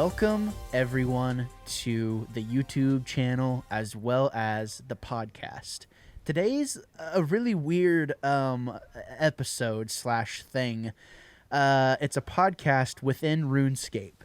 Welcome, everyone, to the YouTube channel as well as the podcast. Today's a really weird episode slash thing. It's a podcast within RuneScape.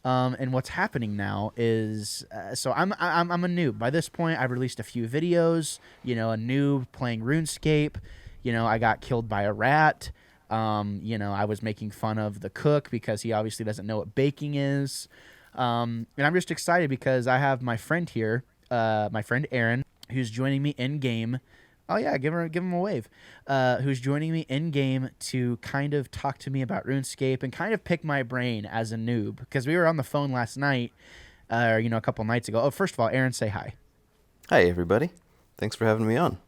And what's happening now is, so I'm a noob. By this point, I've released a few videos, a noob playing RuneScape. I got killed by a rat. I was making fun of the cook because he obviously doesn't know what baking is. And I'm just excited because I have my friend here, my friend Aaron, who's joining me in game. Oh yeah, give him a wave. Who's joining me in game to kind of talk to me about RuneScape and kind of pick my brain as a noob, because we were on the phone last night, or a couple nights ago. Oh, first of all, Aaron, say hi. Hi everybody. Thanks for having me on.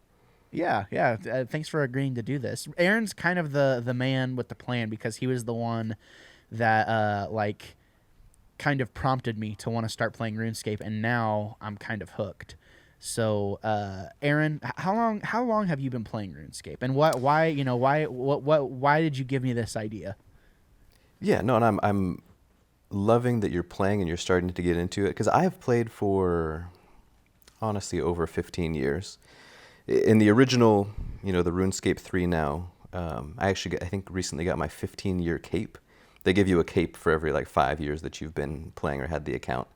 Yeah. Thanks for agreeing to do this. Aaron's kind of the man with the plan, because he was the one that kind of prompted me to want to start playing RuneScape, and now I'm kind of hooked. So, Aaron, how long have you been playing RuneScape, and why did you give me this idea? Yeah, no, and I'm loving that you're playing and you're starting to get into it, because I have played for honestly over 15 years. In the original, the RuneScape 3 now, I think recently got my 15-year cape. They give you a cape for every 5 years that you've been playing or had the account.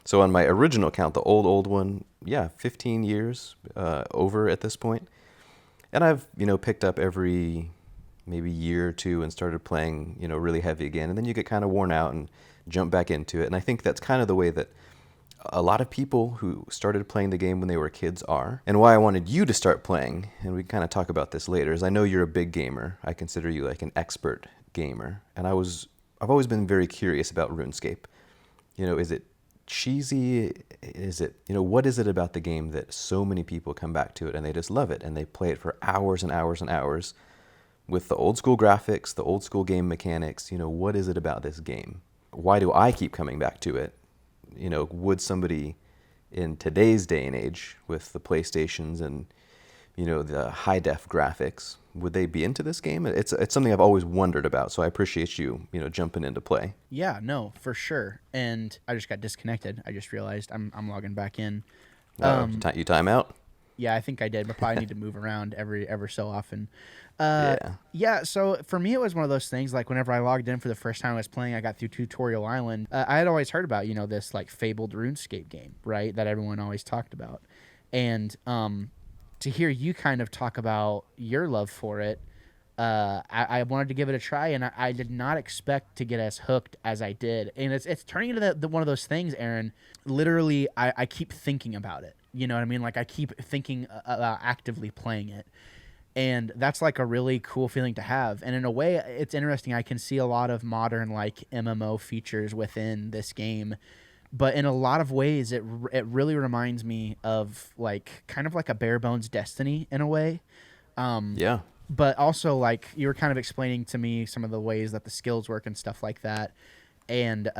So on my original account, the old one, 15 years over at this point. And I've, picked up every maybe year or two and started playing, really heavy again. And then you get kind of worn out and jump back into it. And I think that's kind of the way that a lot of people who started playing the game when they were kids are. And why I wanted you to start playing, and we can kind of talk about this later, is I know you're a big gamer. I consider you like an expert gamer. And I've always been very curious about RuneScape. Is it cheesy? Is it, what is it about the game that so many people come back to it and they just love it and they play it for hours and hours and hours with the old school graphics, the old school game mechanics? What is it about this game? Why do I keep coming back to it? Would somebody in today's day and age with the PlayStations and, the high def graphics, would they be into this game? It's something I've always wondered about. So I appreciate you, jumping into play. Yeah, no, for sure. And I just got disconnected. I just realized I'm logging back in. You time out? Yeah, I think I did, but probably need to move around ever so often. Yeah. So for me, it was one of those things, whenever I logged in for the first time I was playing, I got through Tutorial Island. I had always heard about, this fabled RuneScape game, right, that everyone always talked about. And to hear you kind of talk about your love for it, I wanted to give it a try, and I did not expect to get as hooked as I did. And it's turning into one of those things, Aaron. Literally, I keep thinking about it. You know what I mean? I keep thinking about actively playing it. And that's a really cool feeling to have. And in a way, it's interesting. I can see a lot of modern MMO features within this game. But in a lot of ways, it really reminds me of kind of a bare bones Destiny in a way. Yeah. But also you were kind of explaining to me some of the ways that the skills work and stuff like that. And,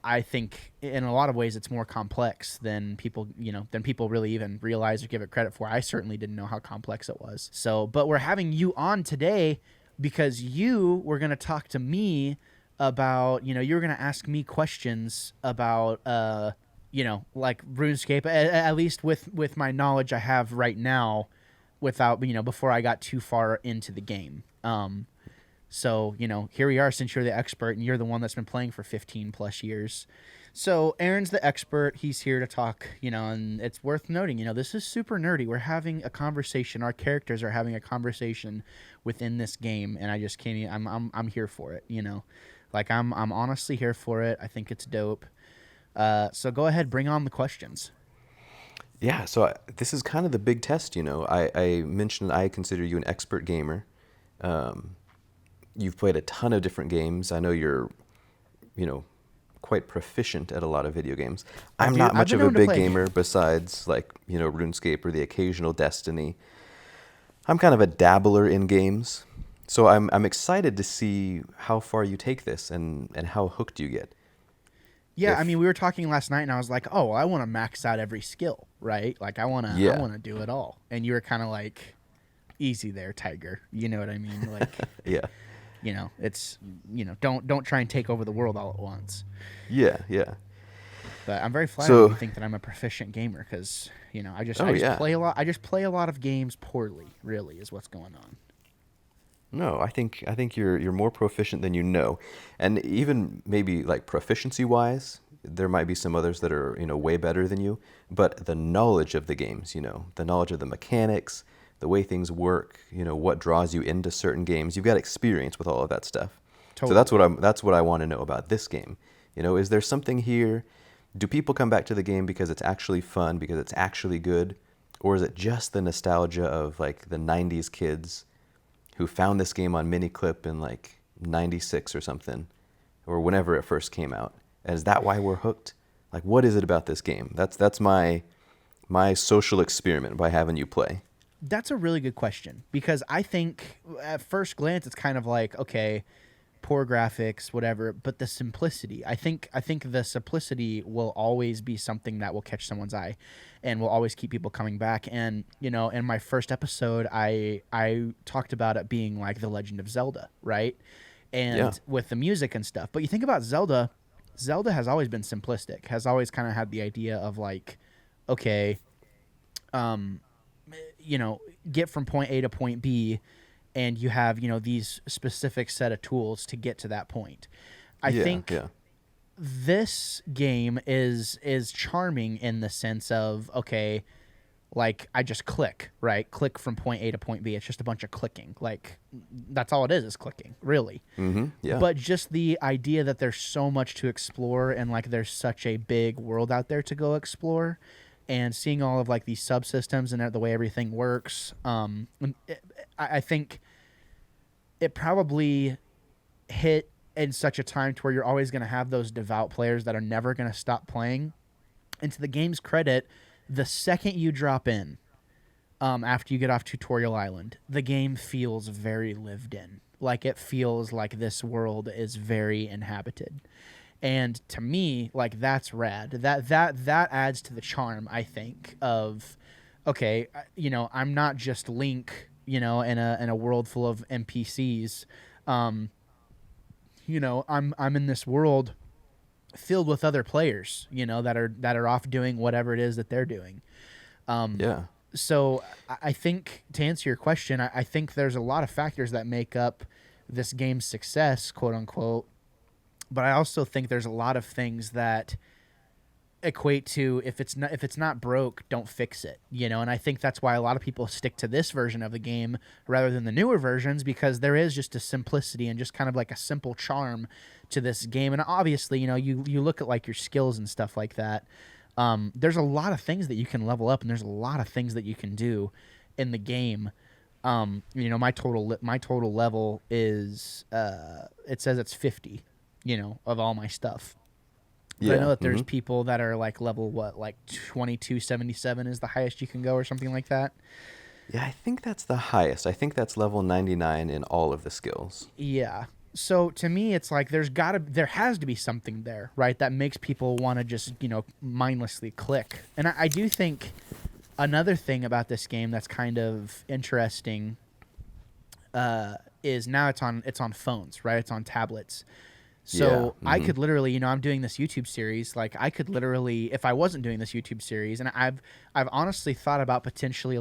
I think in a lot of ways it's more complex than people really even realize or give it credit for. I certainly didn't know how complex it was. So, but we're having you on today because you were going to talk to me about, you were going to ask me questions about, RuneScape, at least with my knowledge I have right now, without, before I got too far into the game. So, here we are, since you're the expert and you're the one that's been playing for 15 plus years. So Aaron's the expert. He's here to talk, and it's worth noting, this is super nerdy. We're having a conversation. Our characters are having a conversation within this game. And I just can't, I'm here for it, I'm honestly here for it. I think it's dope. So go ahead, bring on the questions. Yeah. So this is kind of the big test, I mentioned I consider you an expert gamer. You've played a ton of different games. I know you're, quite proficient at a lot of video games. I'm not much of a big gamer besides RuneScape or the occasional Destiny. I'm kind of a dabbler in games. So I'm excited to see how far you take this and how hooked you get. Yeah, we were talking last night and I was like, oh, I want to max out every skill, right? I want to do it all. And you were kind of easy there, Tiger. You know what I mean? Yeah. It's don't try and take over the world all at once. Yeah, yeah. But I'm very flattered So, you think that I'm a proficient gamer because I just oh yeah. play a lot. I just play a lot of games poorly. Really, is what's going on. No, I think you're more proficient than you know, and even maybe like proficiency wise, there might be some others that are way better than you. But the knowledge of the games, the knowledge of the mechanics, the way things work, what draws you into certain games, you've got experience with all of that stuff. So Totally. that's what I want to know about this game. Is there something here? Do people come back to the game because it's actually fun, because it's actually good, or is it just the nostalgia of like the '90s kids who found this game on Miniclip in like '96 or something, or whenever it first came out? And is that why we're hooked? Like, what is it about this game? That's my social experiment by having you play. That's a really good question because I think at first glance it's kind of like, okay, poor graphics, whatever, but the simplicity. I think the simplicity will always be something that will catch someone's eye and will always keep people coming back. And, in my first episode I talked about it being like The Legend of Zelda, right? And Yeah. with the music and stuff. But you think about Zelda has always been simplistic, has always kind of had the idea of like, okay, get from point A to point B, and you have, these specific set of tools to get to that point. I think Yeah. this game is charming in the sense of, okay, like I just click from point A to point B. It's just a bunch of clicking. Like that's all it is clicking, really. Yeah. But just the idea that there's so much to explore and like there's such a big world out there to go explore, and seeing all of like these subsystems and the way everything works, I think it probably hit in such a time to where you're always going to have those devout players that are never going to stop playing. And to the game's credit, the second you drop in, after you get off Tutorial Island, the game feels very lived in. Like it feels like this world is very inhabited. And to me, like that's rad. That adds to the charm, I think, of okay, I'm not just Link, in a world full of NPCs. I'm in this world filled with other players, that are off doing whatever it is that they're doing. Yeah. So I think to answer your question, I think there's a lot of factors that make up this game's success, quote unquote. But I also think there's a lot of things that equate to if it's not broke, don't fix it, and I think that's why a lot of people stick to this version of the game rather than the newer versions, because there is just a simplicity and just kind of like a simple charm to this game. And obviously, you look at like your skills and stuff like that. There's a lot of things that you can level up, and there's a lot of things that you can do in the game. My total level is it says it's 50, of all my stuff. But I know that there's people that are like level 2277 is the highest you can go or something like that. Yeah, I think that's the highest. I think that's level 99 in all of the skills. Yeah. So to me, it's like there has to be something there, right? That makes people want to just, mindlessly click. And I do think another thing about this game that's kind of interesting is now it's on phones, right? It's on tablets. So I could literally, I'm doing this YouTube series. Like I could literally, if I wasn't doing this YouTube series, and I've honestly thought about potentially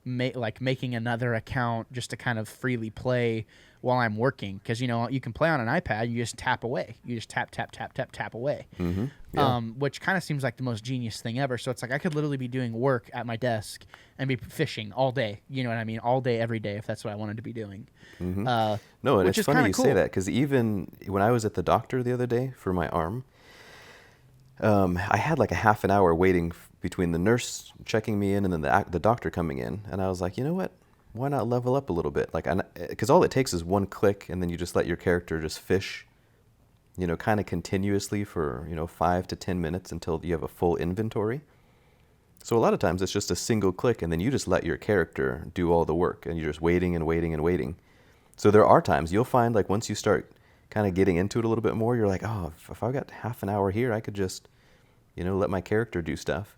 making another account just to kind of freely play while I'm working, because you can play on an iPad. You just tap away. You just tap away. Yeah. Which kind of seems like the most genius thing ever. So it's like I could literally be doing work at my desk and be fishing all day. You know what I mean? All day, every day, if that's what I wanted to be doing. No, and which it's is funny kinda you cool. say that, because even when I was at the doctor the other day for my arm, I had like a half an hour waiting between the nurse checking me in and then the doctor coming in, and I was like, you know what? Why not level up a little bit? Like, because all it takes is one click, and then you just let your character just fish, kind of continuously for 5 to 10 minutes until you have a full inventory. So a lot of times it's just a single click, and then you just let your character do all the work, and you're just waiting and waiting and waiting. So there are times you'll find, like, once you start kind of getting into it a little bit more, you're like, oh, if I've got half an hour here, I could just, let my character do stuff.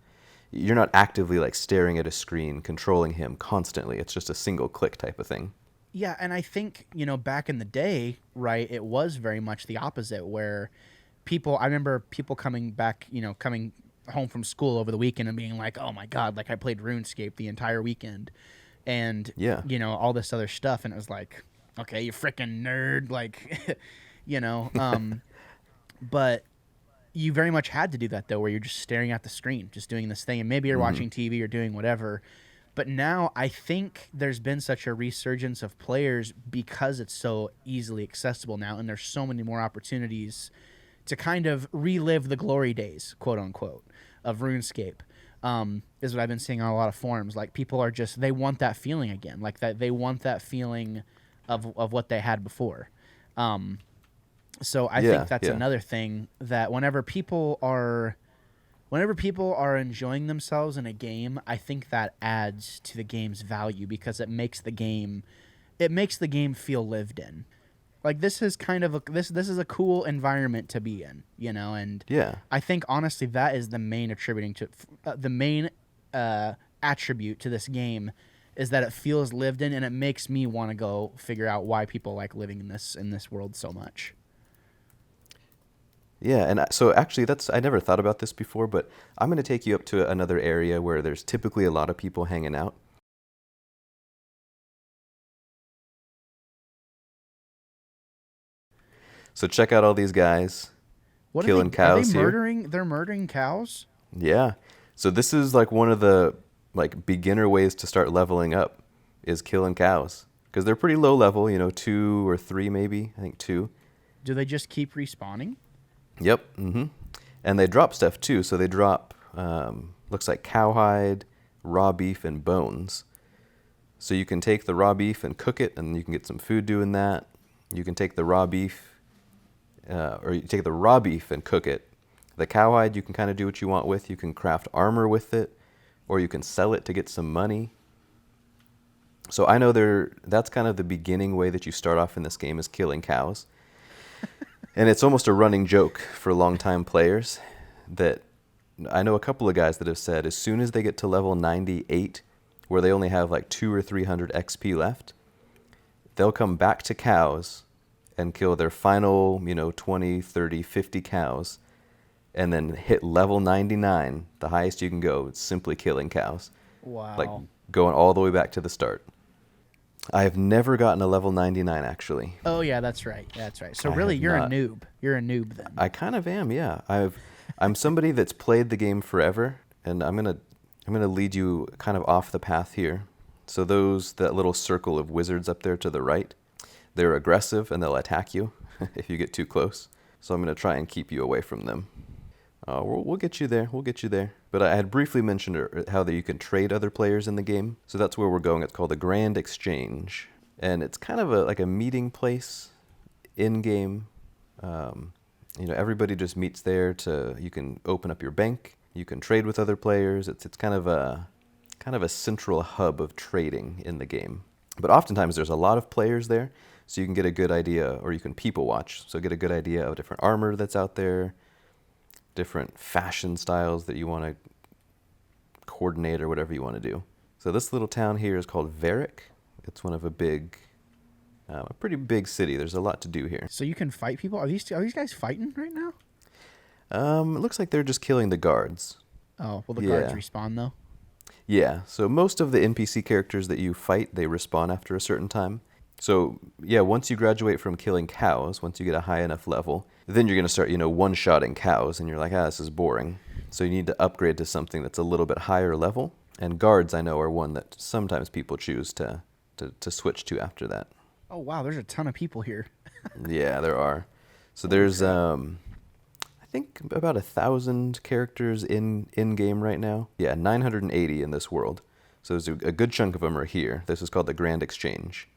You're not actively like staring at a screen, controlling him constantly. It's just a single click type of thing. Yeah, and I think, back in the day, right, it was very much the opposite where I remember people coming back, coming home from school over the weekend and being like, "Oh my god, like I played RuneScape the entire weekend." And, Yeah. all this other stuff and it was like, "Okay, you freaking nerd," like you know, but you very much had to do that though, where you're just staring at the screen, just doing this thing, and maybe you're Hmm. watching TV or doing whatever. But now I think there's been such a resurgence of players because it's so easily accessible now, and there's so many more opportunities to kind of relive the glory days, quote unquote, of RuneScape. Is what I've been seeing on a lot of forums. Like people are just they want that feeling again, like that they want that feeling of what they had before. So I think Yeah, that's yeah. another thing that whenever people are enjoying themselves in a game, I think that adds to the game's value because it makes the game feel lived in. Like this is kind of this is a cool environment to be in, and Yeah. I think honestly that is the main attributing to the main attribute to this game is that it feels lived in and it makes me want to go figure out why people like living in this world so much. Yeah, and so actually that's I never thought about this before, but I'm going to take you up to another area where there's typically a lot of people hanging out. So check out all these guys What killing are they cows here. murdering? They're murdering cows? Yeah. So this is like one of the like beginner ways to start leveling up is killing cows because they're pretty low level, 2 or 3 maybe. I think 2. Do they just keep respawning? Yep. And they drop stuff too. So they drop looks like cowhide, raw beef, and bones. So you can take the raw beef and cook it, and you can get some food doing that. You can take the raw beef, or you take the raw beef and cook it. The cowhide you can kind of do what you want with. You can craft armor with it, or you can sell it to get some money. So I know that's kind of the beginning way that you start off in this game is killing cows. And it's almost a running joke for longtime players that I know a couple of guys that have said as soon as they get to level 98, where they only have like 200 or 300 XP left, they'll come back to cows and kill their final, 20, 30, 50 cows, and then hit level 99, the highest you can go, simply killing cows. Like Wow. going all the way back to the start. I have never gotten a level 99 actually. Oh yeah, that's right. That's right. So I really, have you're a not. noob. You're a noob then. I kind of am, yeah. I'm somebody that's played the game forever, and I'm gonna lead you kind of off the path here. So that little circle of wizards up there to the right, they're aggressive and they'll attack you if you get too close. So I'm gonna try and keep you away from them. We'll get you there. We'll get you there. But I had briefly mentioned how that you can trade other players in the game. So that's where we're going. It's called the Grand Exchange, and it's kind of like a meeting place in game. Everybody just meets there you can open up your bank. You can trade with other players. It's kind of a central hub of trading in the game. But oftentimes there's a lot of players there, so you can get a good idea, or you can people watch. So get a good idea of different armor that's out there, different fashion styles that you want to coordinate or whatever you want to do. So this little town here is called Varick. It's one of a pretty big city. There's a lot to do here. So you can fight people. Are these guys fighting right now? It looks like they're just killing the guards. Oh, will the guards Yeah. respawn though? Yeah, so most of the NPC characters that you fight, they respawn after a certain time. So, yeah, once you graduate from killing cows, once you get a high enough level, then you're going to start, one-shotting cows, and you're like, this is boring. So you need to upgrade to something that's a little bit higher level. And guards, I know, are one that sometimes people choose to switch to after that. Oh wow, there's a ton of people here. Yeah, there are. So Holy there's, crap. I think about 1,000 characters in game right now. Yeah, 980 in this world. So there's a good chunk of them are here. This is called the Grand Exchange.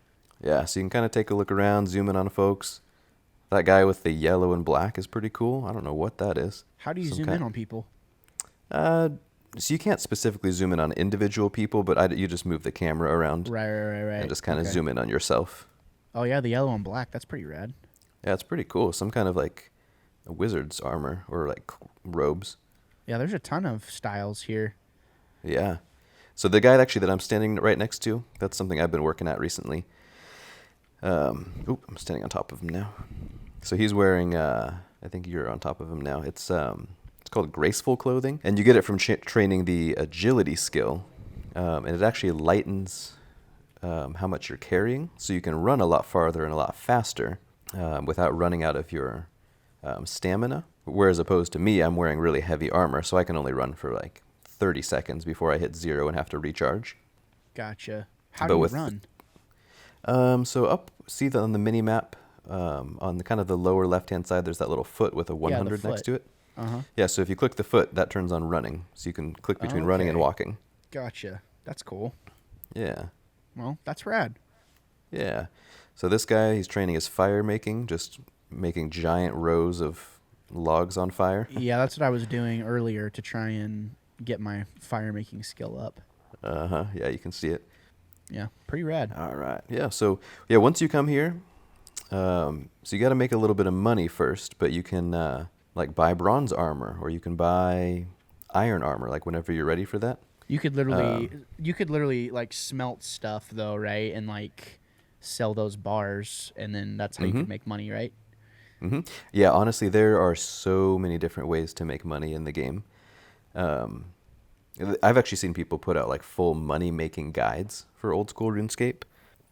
Yeah, so you can kind of take a look around, zoom in on folks. That guy with the yellow and black is pretty cool. I don't know what that is. How do you zoom in on people? Uh, so you can't specifically zoom in on individual people, but you just move the camera around Right. and just kind of Okay. zoom in on yourself. Oh yeah, the yellow and black. That's pretty rad. Yeah, it's pretty cool. Some kind of like a wizard's armor or like robes. Yeah, there's a ton of styles here. Yeah. So the guy actually that I'm standing right next to, that's something I've been working at recently. I'm standing on top of him now. So he's wearing, I think you're on top of him now. It's called Graceful Clothing, and you get it from training the agility skill, and it actually lightens how much you're carrying, so you can run a lot farther and a lot faster without running out of your stamina. Whereas opposed to me, I'm wearing really heavy armor, so I can only run for like 30 seconds before I hit 0 and have to recharge. Gotcha. How do you run? So see on the mini map, on the kind of the lower left-hand side, there's that little foot with a 100 next to it. Uh-huh. Yeah, so if you click the foot, that turns on running. So you can click between running and walking. Gotcha. That's cool. Yeah. Well, that's rad. Yeah. So this guy, he's training his fire making, just making giant rows of logs on fire. Yeah, that's what I was doing earlier to try and get my fire making skill up. Uh-huh. Yeah, you can see it. Yeah, pretty rad. All right. Yeah, so yeah, once you come here, so you got to make a little bit of money first, but you can like buy bronze armor, or you can buy iron armor, like whenever you're ready for that. You could literally like smelt stuff though, right? And like sell those bars, and then that's how you could make money, right? Mm-hmm. Yeah, honestly, there are so many different ways to make money in the game. I've actually seen people put out like full money-making guides for Old School RuneScape.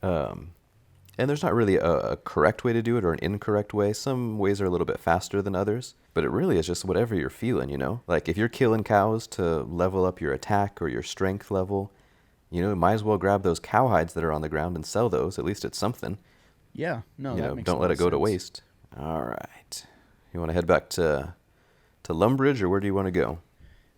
And there's not really a correct way to do it or an incorrect way. Some ways are a little bit faster than others, but it really is just whatever you're feeling, you know? Like if you're killing cows to level up your attack or your strength level, you know, might as well grab those cow hides that are on the ground and sell those. At least it's something. Yeah, no, that makes don't let it go to waste. All right. You want to head back to Lumbridge, or where do you want to go?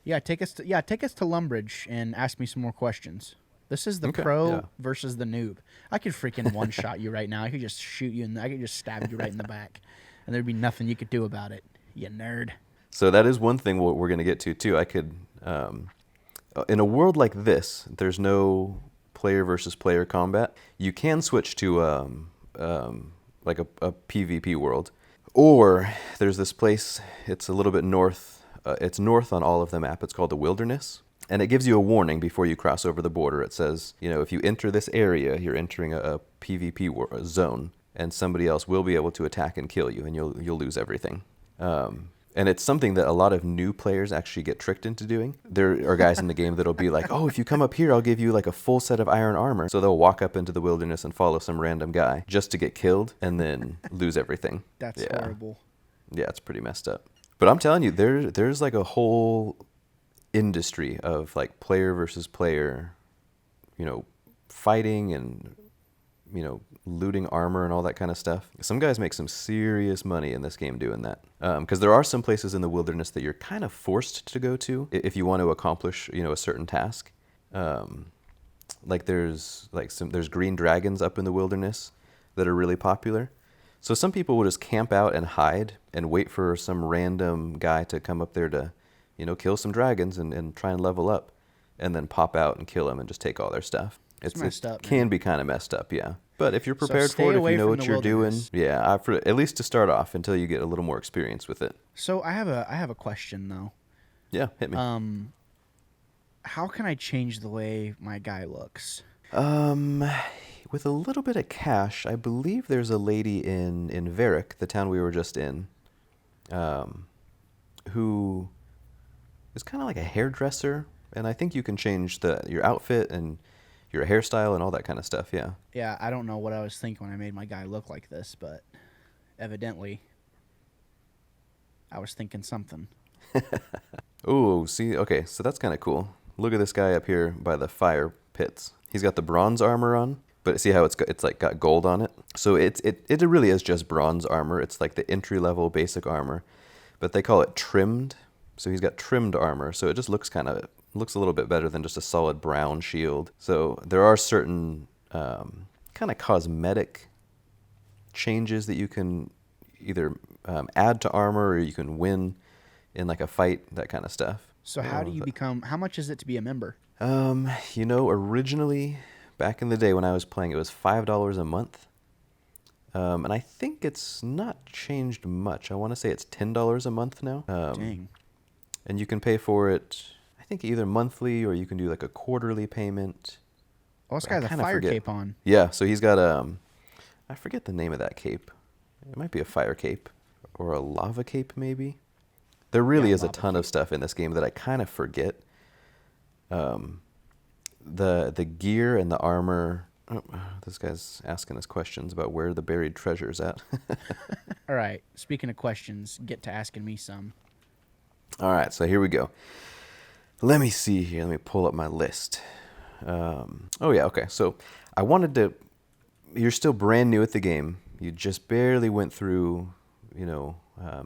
Yeah, take us to Lumbridge and ask me some more questions. This is the pro versus the noob. I could freaking one-shot you right now. I could just shoot you, and I could just stab you right in the back, and there'd be nothing you could do about it, you nerd. So that is one thing we're going to get to, too. I could, in a world like this, there's no player versus player combat. You can switch to like a PvP world. Or there's this place, it's a little bit north. It's north on all of the map. It's called the Wilderness. And it gives you a warning before you cross over the border. It says, you know, if you enter this area, you're entering a PvP zone, and somebody else will be able to attack and kill you, and you'll lose everything. And it's something that a lot of new players actually get tricked into doing. There are guys in the game that'll be like, oh, if you come up here, I'll give you like a full set of iron armor. So they'll walk up into the wilderness and follow some random guy just to get killed and then lose everything. That's horrible. Yeah, it's pretty messed up. But I'm telling you, there's like a whole industry of like player versus player, you know, fighting and, you know, looting armor and all that kind of stuff. Some guys make some serious money in this game doing that. Because there are some places in the wilderness that you're kind of forced to go to if you want to accomplish, you know, a certain task. Like there's green dragons up in the wilderness that are really popular. So some people will just camp out and hide and wait for some random guy to come up there to, you know, kill some dragons and try and level up, and then pop out and kill them and just take all their stuff. It's messed up. Can be kind of messed up, yeah. But if you're prepared for it, if you know what you're doing, yeah, at least to start off until you get a little more experience with it. So I have a question though. Yeah, hit me. How can I change the way my guy looks? With a little bit of cash, I believe there's a lady in Varick, the town we were just in, who is kind of like a hairdresser, and I think you can change your outfit and your hairstyle and all that kind of stuff, yeah. Yeah, I don't know what I was thinking when I made my guy look like this, but evidently I was thinking something. Oh, see, okay, so that's kind of cool. Look at this guy up here by the fire pits. He's got the bronze armor on, but see how it's like got gold on it? So it really is just bronze armor. It's like the entry-level basic armor, but they call it trimmed. So he's got trimmed armor, so it just looks a little bit better than just a solid brown shield. So there are certain kind of cosmetic changes that you can either add to armor, or you can win in like a fight, that kind of stuff. So how do you become? How much is it to be a member? You know, originally back in the day when I was playing, it was $5 a month. And I think it's not changed much. I want to say it's $10 a month now. Dang. And you can pay for it, I think, either monthly, or you can do like a quarterly payment. Oh, this guy's a fire cape on. Yeah, so he's got I forget the name of that cape. It might be a fire cape or a lava cape, maybe. There really Yeah, is a lava ton of cape. stuff in this game that I kind of forget. The gear and the armor. Oh, this guy's asking us questions about where the buried treasure's at. All right. Speaking of questions, get to asking me some. All right, so here we go. Let me see here. Let me pull up my list. Oh yeah, okay. So I wanted to. You're still brand new at the game. You just barely went through,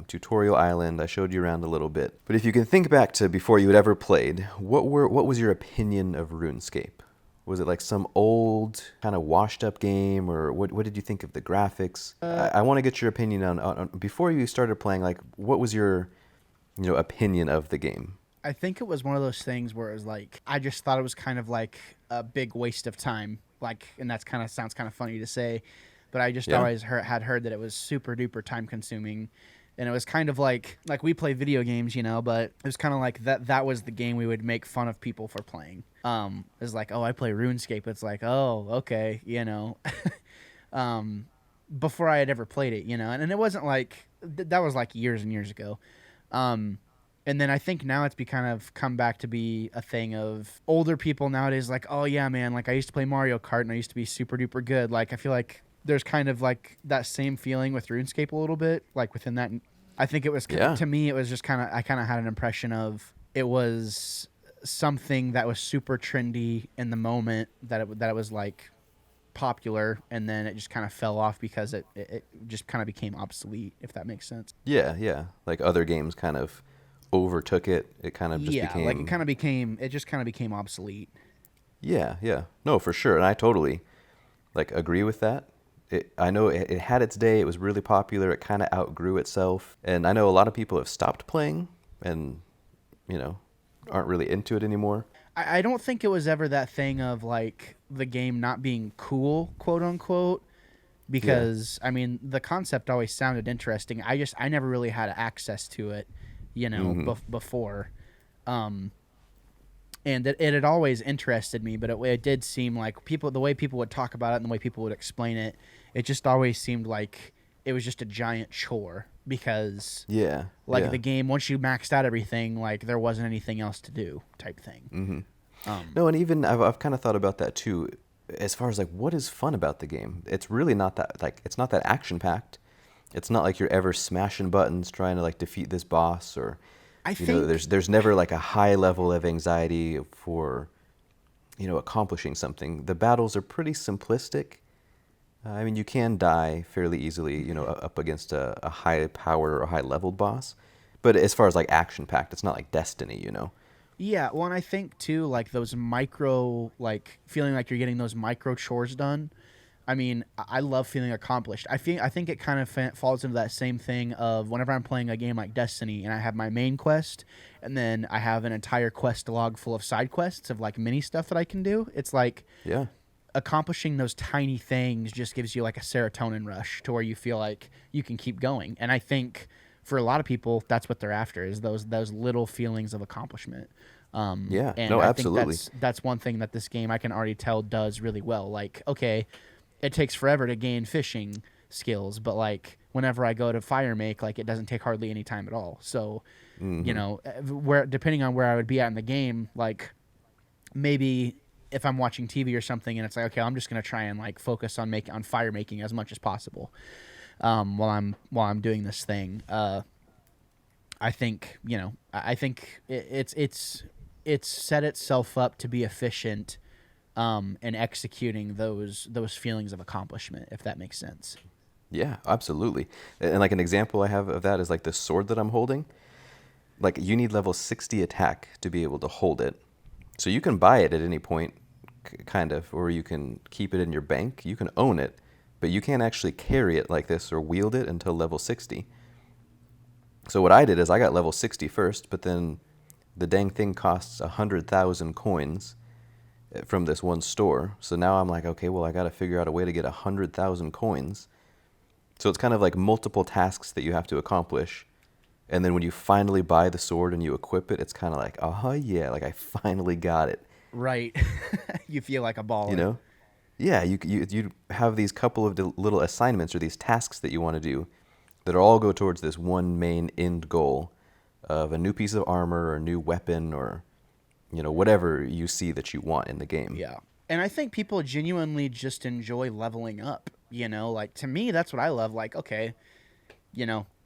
Tutorial Island. I showed you around a little bit. But if you can think back to before you had ever played, what was your opinion of RuneScape? Was it like some old kind of washed up game, or what did you think of the graphics? I want to get your opinion on before you started playing. Like, what was your opinion of the game? I think it was one of those things where it was like I just thought it was kind of like a big waste of time. Like, and that's kind of sounds kind of funny to say, but I just Yeah. always had heard that it was super duper time consuming, and it was kind of like we play video games, but it was kind of like that was the game we would make fun of people for playing. It's like, oh, I play RuneScape. It's like, oh, okay, before I had ever played it, and it wasn't like that was like years and years ago. And then I think now it's kind of come back to be a thing of older people nowadays, like, oh yeah, man, like I used to play Mario Kart and I used to be super duper good. Like I feel like there's kind of like that same feeling with RuneScape a little bit, like within that. I think it was Yeah. to me, it was just I kind of had an impression of it was something that was super trendy in the moment that it was like popular, and then it just kind of fell off because it just kind of became obsolete, if that makes sense. Yeah, yeah. Like other games kind of overtook it. It kind of just Yeah, became. like it just kind of became obsolete. Yeah, yeah. No, for sure. And I totally agree with that. I know it had its day. It was really popular. It kind of outgrew itself. And I know a lot of people have stopped playing and, aren't really into it anymore. I don't think it was ever that thing of like the game not being cool, quote unquote, Yeah. because I mean the concept always sounded interesting. I never really had access to it, Mm-hmm. before, and it had always interested me. But it did seem like the way people would talk about it and the way people would explain it, it just always seemed like it was just a giant chore because Yeah. like Yeah. the game once you maxed out everything, like there wasn't anything else to do type thing. Um, No, and even I've kind of thought about that too, as far as like what is fun about the game. It's really not that it's not that action packed. It's not like you're ever smashing buttons trying to like defeat this boss or I think there's never like a high level of anxiety for accomplishing something. The battles are pretty simplistic. I mean, you can die fairly easily, up against a high power or a high leveled boss. But as far as like action packed, it's not like Destiny. Yeah, well, and I think too, like those micro, like feeling like you're getting those micro chores done. I mean, I love feeling accomplished. I think it kind of falls into that same thing of whenever I'm playing a game like Destiny and I have my main quest, and then I have an entire quest log full of side quests of like mini stuff that I can do. It's like Yeah. accomplishing those tiny things just gives you like a serotonin rush to where you feel like you can keep going. And I think for a lot of people, that's what they're after is those little feelings of accomplishment. Yeah. And No, I think absolutely. that's one thing that this game I can already tell does really well. Like, okay, it takes forever to gain fishing skills, but like whenever I go to fire make, like it doesn't take hardly any time at all. So, Mm-hmm. where depending on where I would be at in the game, like maybe if I'm watching TV or something and it's like, okay, I'm just gonna try and like focus on fire making as much as possible while I'm doing this thing. I think I think it's set itself up to be efficient in executing those feelings of accomplishment, if that makes sense. Yeah, absolutely. And like an example I have of that is like the sword that I'm holding. Like you need level 60 attack to be able to hold it. So you can buy it at any point, kind of, or you can keep it in your bank. You can own it, but you can't actually carry it like this or wield it until level 60. So what I did is I got level 60 first, but then the dang thing costs 100,000 coins from this one store. So now I'm like, okay, well I got to figure out a way to get 100,000 coins. So it's kind of like multiple tasks that you have to accomplish. And then when you finally buy the sword and you equip it, it's kind of like, oh yeah, like I finally got it, Right. You feel like a you baller. know? Yeah, you have these couple of little assignments or these tasks that you want to do that all go towards this one main end goal of a new piece of armor or a new weapon or whatever you see that you want in the game. Yeah. And I think people genuinely just enjoy leveling up, like to me that's what I love. Like, okay,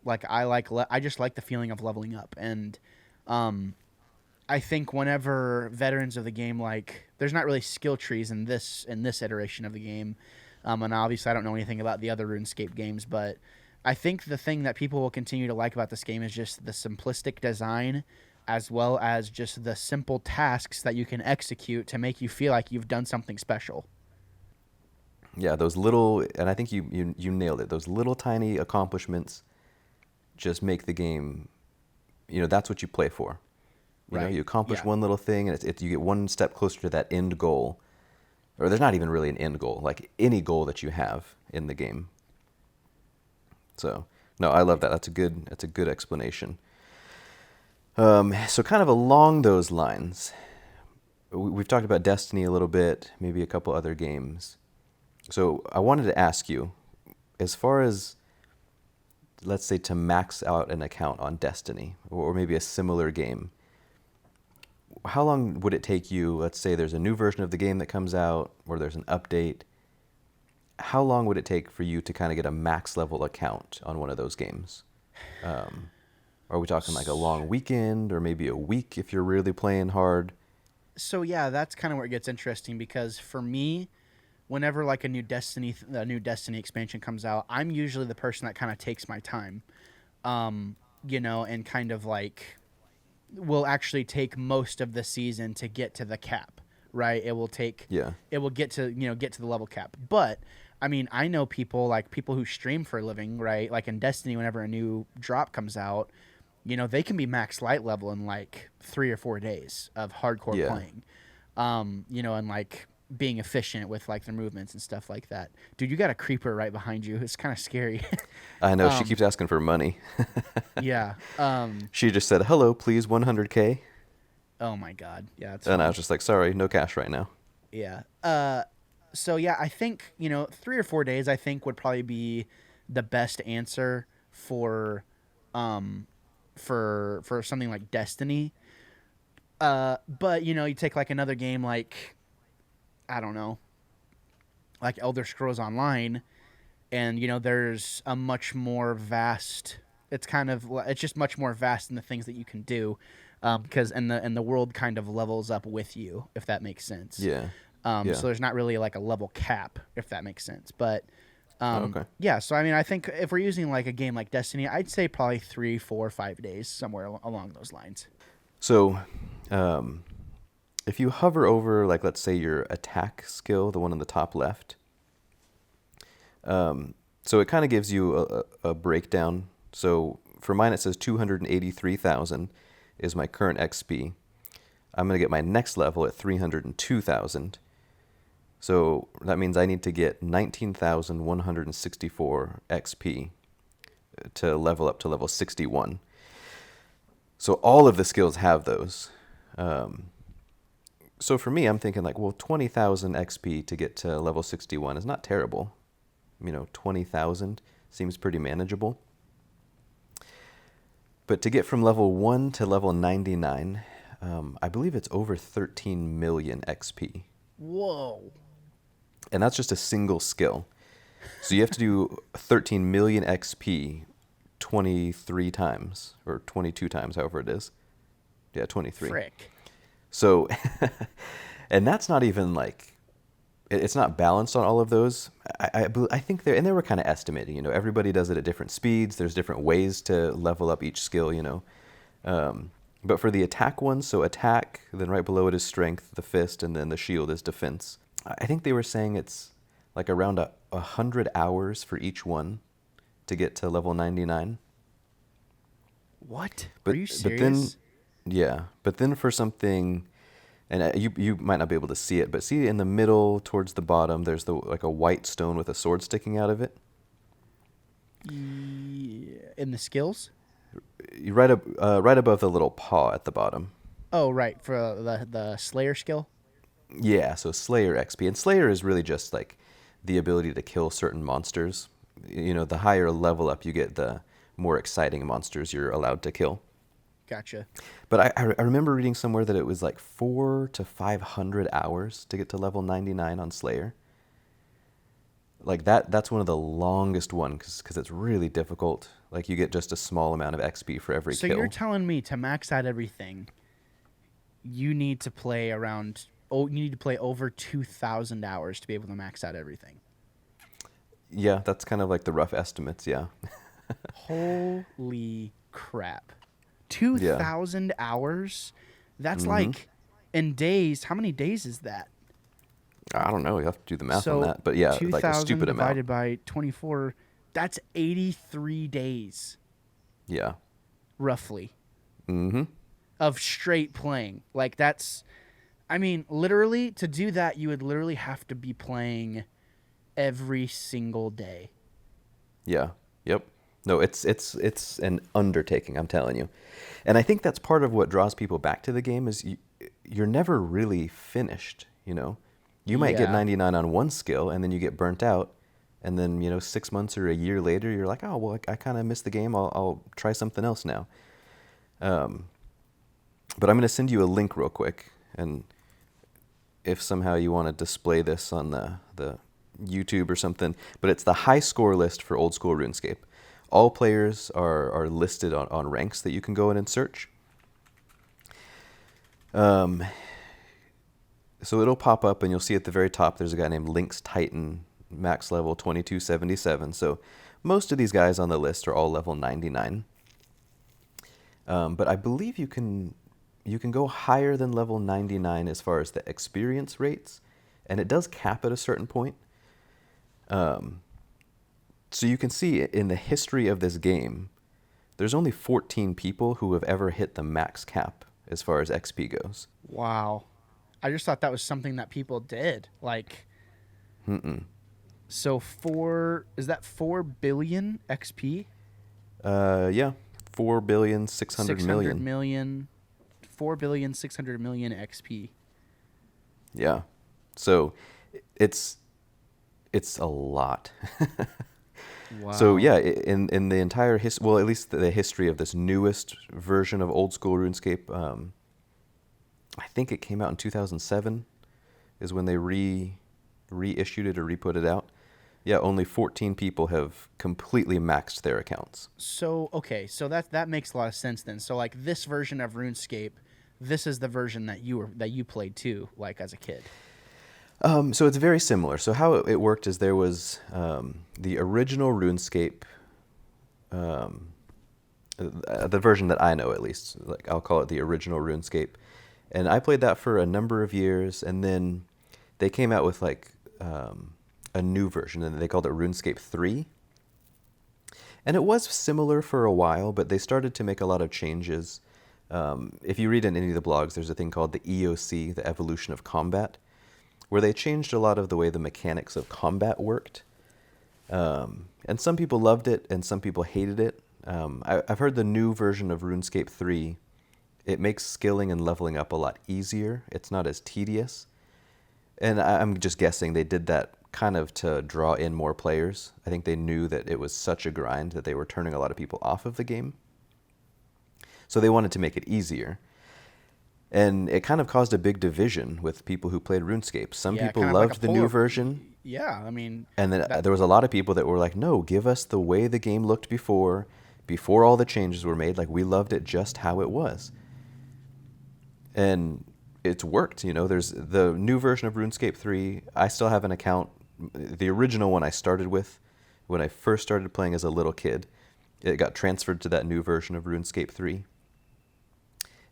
like I just like the feeling of leveling up. And I think whenever veterans of the game, like, there's not really skill trees in this iteration of the game, and obviously I don't know anything about the other RuneScape games, but I think the thing that people will continue to like about this game is just the simplistic design, as well as just the simple tasks that you can execute to make you feel like you've done something special. Yeah, those little, and I think you nailed it. Those little tiny accomplishments just make the game. That's what you play for. Right. You accomplish Yeah. one little thing, and you get one step closer to that end goal. Or there's not even really an end goal, like any goal that you have in the game. So, no, I love that. That's a good explanation. So kind of along those lines, we've talked about Destiny a little bit, maybe a couple other games. So I wanted to ask you, as far as, let's say, to max out an account on Destiny, or maybe a similar game, how long would it take you? Let's say there's a new version of the game that comes out, or there's an update. How long would it take for you to kind of get a max level account on one of those games? Are we talking like a long weekend, or maybe a week if you're really playing hard? So yeah, that's kind of where it gets interesting, because for me, whenever like a new Destiny expansion comes out, I'm usually the person that kind of takes my time, and kind of like will actually take most of the season to get to the cap, right? It will get to the level cap. But I mean, I know people who stream for a living, right? Like in Destiny, whenever a new drop comes out, they can be max light level in like 3 or 4 days of hardcore playing, and like being efficient with like their movements and stuff like that. Dude, you got a creeper right behind you. It's kind of scary. I know, she keeps asking for money. Yeah. She just said, "Hello, please, 100K." Oh my God. Yeah. That's And I funny. was just like, "Sorry, no cash right now." Yeah. So yeah, I think 3 or 4 days I think would probably be the best answer for for something like Destiny. But you take like another game like, I don't know, like Elder Scrolls Online, and there's a much more vast. It's just much more vast in the things that you can do, because and the world kind of levels up with you, if that makes sense. Yeah. So there's not really like a level cap, if that makes sense. But Okay. yeah, so I mean, I think if we're using like a game like Destiny, I'd say probably 3, 4, 5 days, somewhere along those lines. So, if you hover over, like, let's say your attack skill, the one on the top left, so it kind of gives you a breakdown. So for mine, it says 283,000 is my current XP. I'm going to get my next level at 302,000. So that means I need to get 19,164 XP to level up to level 61. So all of the skills have those. So for me, I'm thinking like, well, 20,000 XP to get to level 61 is not terrible. 20,000 seems pretty manageable. But to get from level 1 to level 99, I believe it's over 13 million XP. Whoa. And that's just a single skill. So you have to do 13 million XP 23 times, or 22 times, however it is. Yeah, 23. Frick. So, and that's not even like, it's not balanced on all of those. I think they were kind of estimating, everybody does it at different speeds. There's different ways to level up each skill, But for the attack one, so attack, then right below it is strength, the fist, and then the shield is defense. I think they were saying it's like around 100 hours for each one to get to level 99. What? But, Are you but then, serious? yeah, but then for something, and you might not be able to see it, but see in the middle towards the bottom, there's like a white stone with a sword sticking out of it. Yeah. In the skills? Right above the little paw at the bottom. Oh, right, for the Slayer skill. Yeah, so Slayer XP. And Slayer is really just like the ability to kill certain monsters. You know, the higher level up you get, the more exciting monsters you're allowed to kill. Gotcha. But I remember reading somewhere that it was like 400 to 500 hours to get to level 99 on Slayer. Like that's one of the longest ones because it's really difficult. Like you get just a small amount of XP for every So kill. you're telling me to max out everything, you need to play around. Oh, you need to play over 2,000 hours to be able to max out everything. Yeah, that's kind of like the rough estimates, yeah. Holy crap. Yeah. 2,000 hours? That's like in days. How many days is that? I don't know. You have to do the math So on that. But yeah, like a 2,000 stupid divided amount. by 24, that's 83 days, Yeah. roughly, Mm-hmm. of straight playing. Like that's, I mean, literally, to do that, you would literally have to be playing every single day. Yeah. Yep. No, it's an undertaking, I'm telling you. And I think that's part of what draws people back to the game is you're never really finished, you know. You might get Yeah. 99 on one skill and then you get burnt out and then, 6 months or a year later you're like, "Oh, well, I kind of missed the game. I'll try something else now." But I'm going to send you a link real quick, and if somehow you want to display this on the YouTube or something, but it's the high score list for Old School RuneScape. All players are listed on ranks that you can go in and search. So it'll pop up, and you'll see at the very top there's a guy named Lynx Titan, max level 2277. So most of these guys on the list are all level 99. But I believe you can go higher than level 99 as far as the experience rates, and it does cap at a certain point. So you can see in the history of this game, there's only 14 people who have ever hit the max cap as far as XP goes. Wow. I just thought that was something that people did. Like, so is that 4 billion XP? Yeah, 4,600,000,000. 600 million. 4,600,000,000 XP. Yeah, so it's a lot. Wow. So yeah, in the entire well, at least the history of this newest version of Old School RuneScape, I think it came out in 2007, is when they reissued it or re-put it out. Yeah, only 14 people have completely maxed their accounts. So okay, so that makes a lot of sense then. So like this version of RuneScape, this is the version that you played too, like as a kid. So it's very similar. So how it worked is there was the original RuneScape, the version that I know at least. Like I'll call it the original RuneScape, and I played that for a number of years, and then they came out with like a new version, and they called it RuneScape 3. And it was similar for a while, but they started to make a lot of changes. If you read in any of the blogs, there's a thing called the EOC, the Evolution of Combat, where they changed a lot of the way the mechanics of combat worked. And some people loved it, and some people hated it. I've heard the new version of RuneScape 3, it makes skilling and leveling up a lot easier. It's not as tedious. And I'm just guessing they did that kind of to draw in more players. I think they knew that it was such a grind that they were turning a lot of people off of the game. So they wanted to make it easier. And it kind of caused a big division with people who played RuneScape. Some Yeah, people kind of like loved a the new polar- version. Yeah, I mean, And then there was a lot of people that were like, no, give us the way the game looked before all the changes were made. Like, we loved it just how it was. And it's worked, There's the new version of RuneScape 3. I still have an account. The original one I started with when I first started playing as a little kid. It got transferred to that new version of RuneScape 3.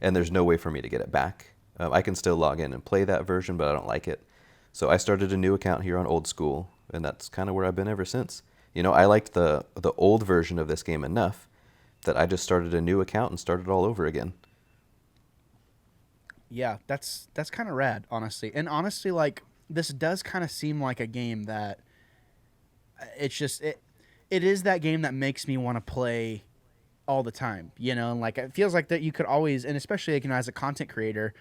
And there's no way for me to get it back. I can still log in and play that version, but I don't like it. So I started a new account here on Old School, and that's kind of where I've been ever since. I liked the old version of this game enough that I just started a new account and started all over again. yeah, that's kind of rad, honestly. And honestly, like this does kind of seem like a game that it's just it is that game that makes me want to play all the time, and like it feels like that you could always, and especially like, as a content creator,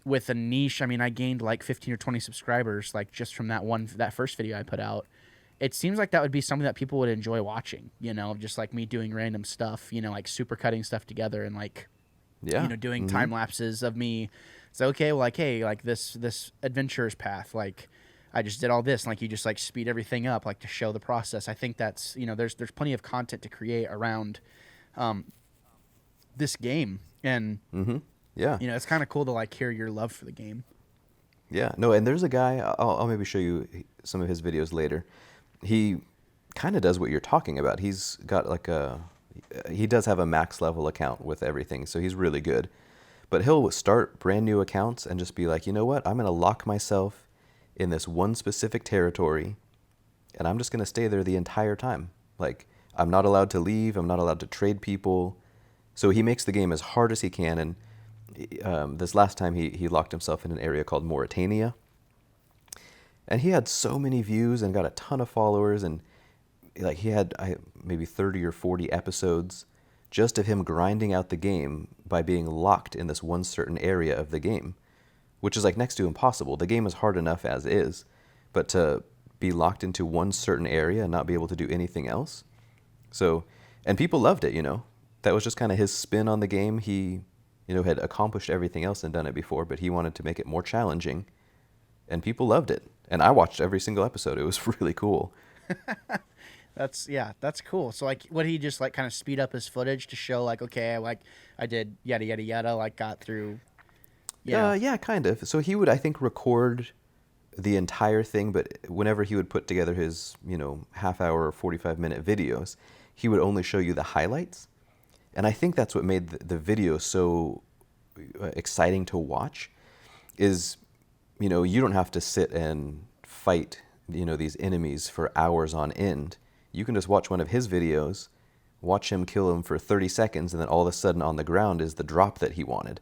with a niche, I mean, I gained like 15 or 20 subscribers, like just from that first video I put out. It seems like that would be something that people would enjoy watching, just like me doing random stuff, like super cutting stuff together and like, Yeah. doing Mm-hmm. time lapses of me. So, okay, well, like, hey, like this adventurer's path, like I just did all this, and, like you just like speed everything up, like to show the process. I think that's, there's plenty of content to create around this game. And, Mm-hmm. Yeah. it's kind of cool to like hear your love for the game. Yeah. No, and there's a guy, I'll maybe show you some of his videos later. He kind of does what you're talking about. He's got like he does have a max level account with everything, so he's really good. But he'll start brand new accounts and just be like, you know what? I'm going to lock myself in this one specific territory, and I'm just going to stay there the entire time. Like, I'm not allowed to leave. I'm not allowed to trade people. So he makes the game as hard as he can. And this last time he locked himself in an area called Mauritania. And he had so many views and got a ton of followers, and like he had maybe 30 or 40 episodes just of him grinding out the game by being locked in this one certain area of the game, which is like next to impossible. The game is hard enough as is, but to be locked into one certain area and not be able to do anything else. So, and people loved it, That was just kind of his spin on the game. He, had accomplished everything else and done it before, but he wanted to make it more challenging, and people loved it. And I watched every single episode. It was really cool. That's cool. So like, would he just like kind of speed up his footage to show like, okay, like I did yada yada yada, like got through? Yeah, kind of. So he would, I think, record the entire thing, but whenever he would put together his, half hour or 45-minute videos, he would only show you the highlights. And I think that's what made the video so exciting to watch is, you don't have to sit and fight, these enemies for hours on end. You can just watch one of his videos, watch him kill him for 30 seconds, and then all of a sudden on the ground is the drop that he wanted.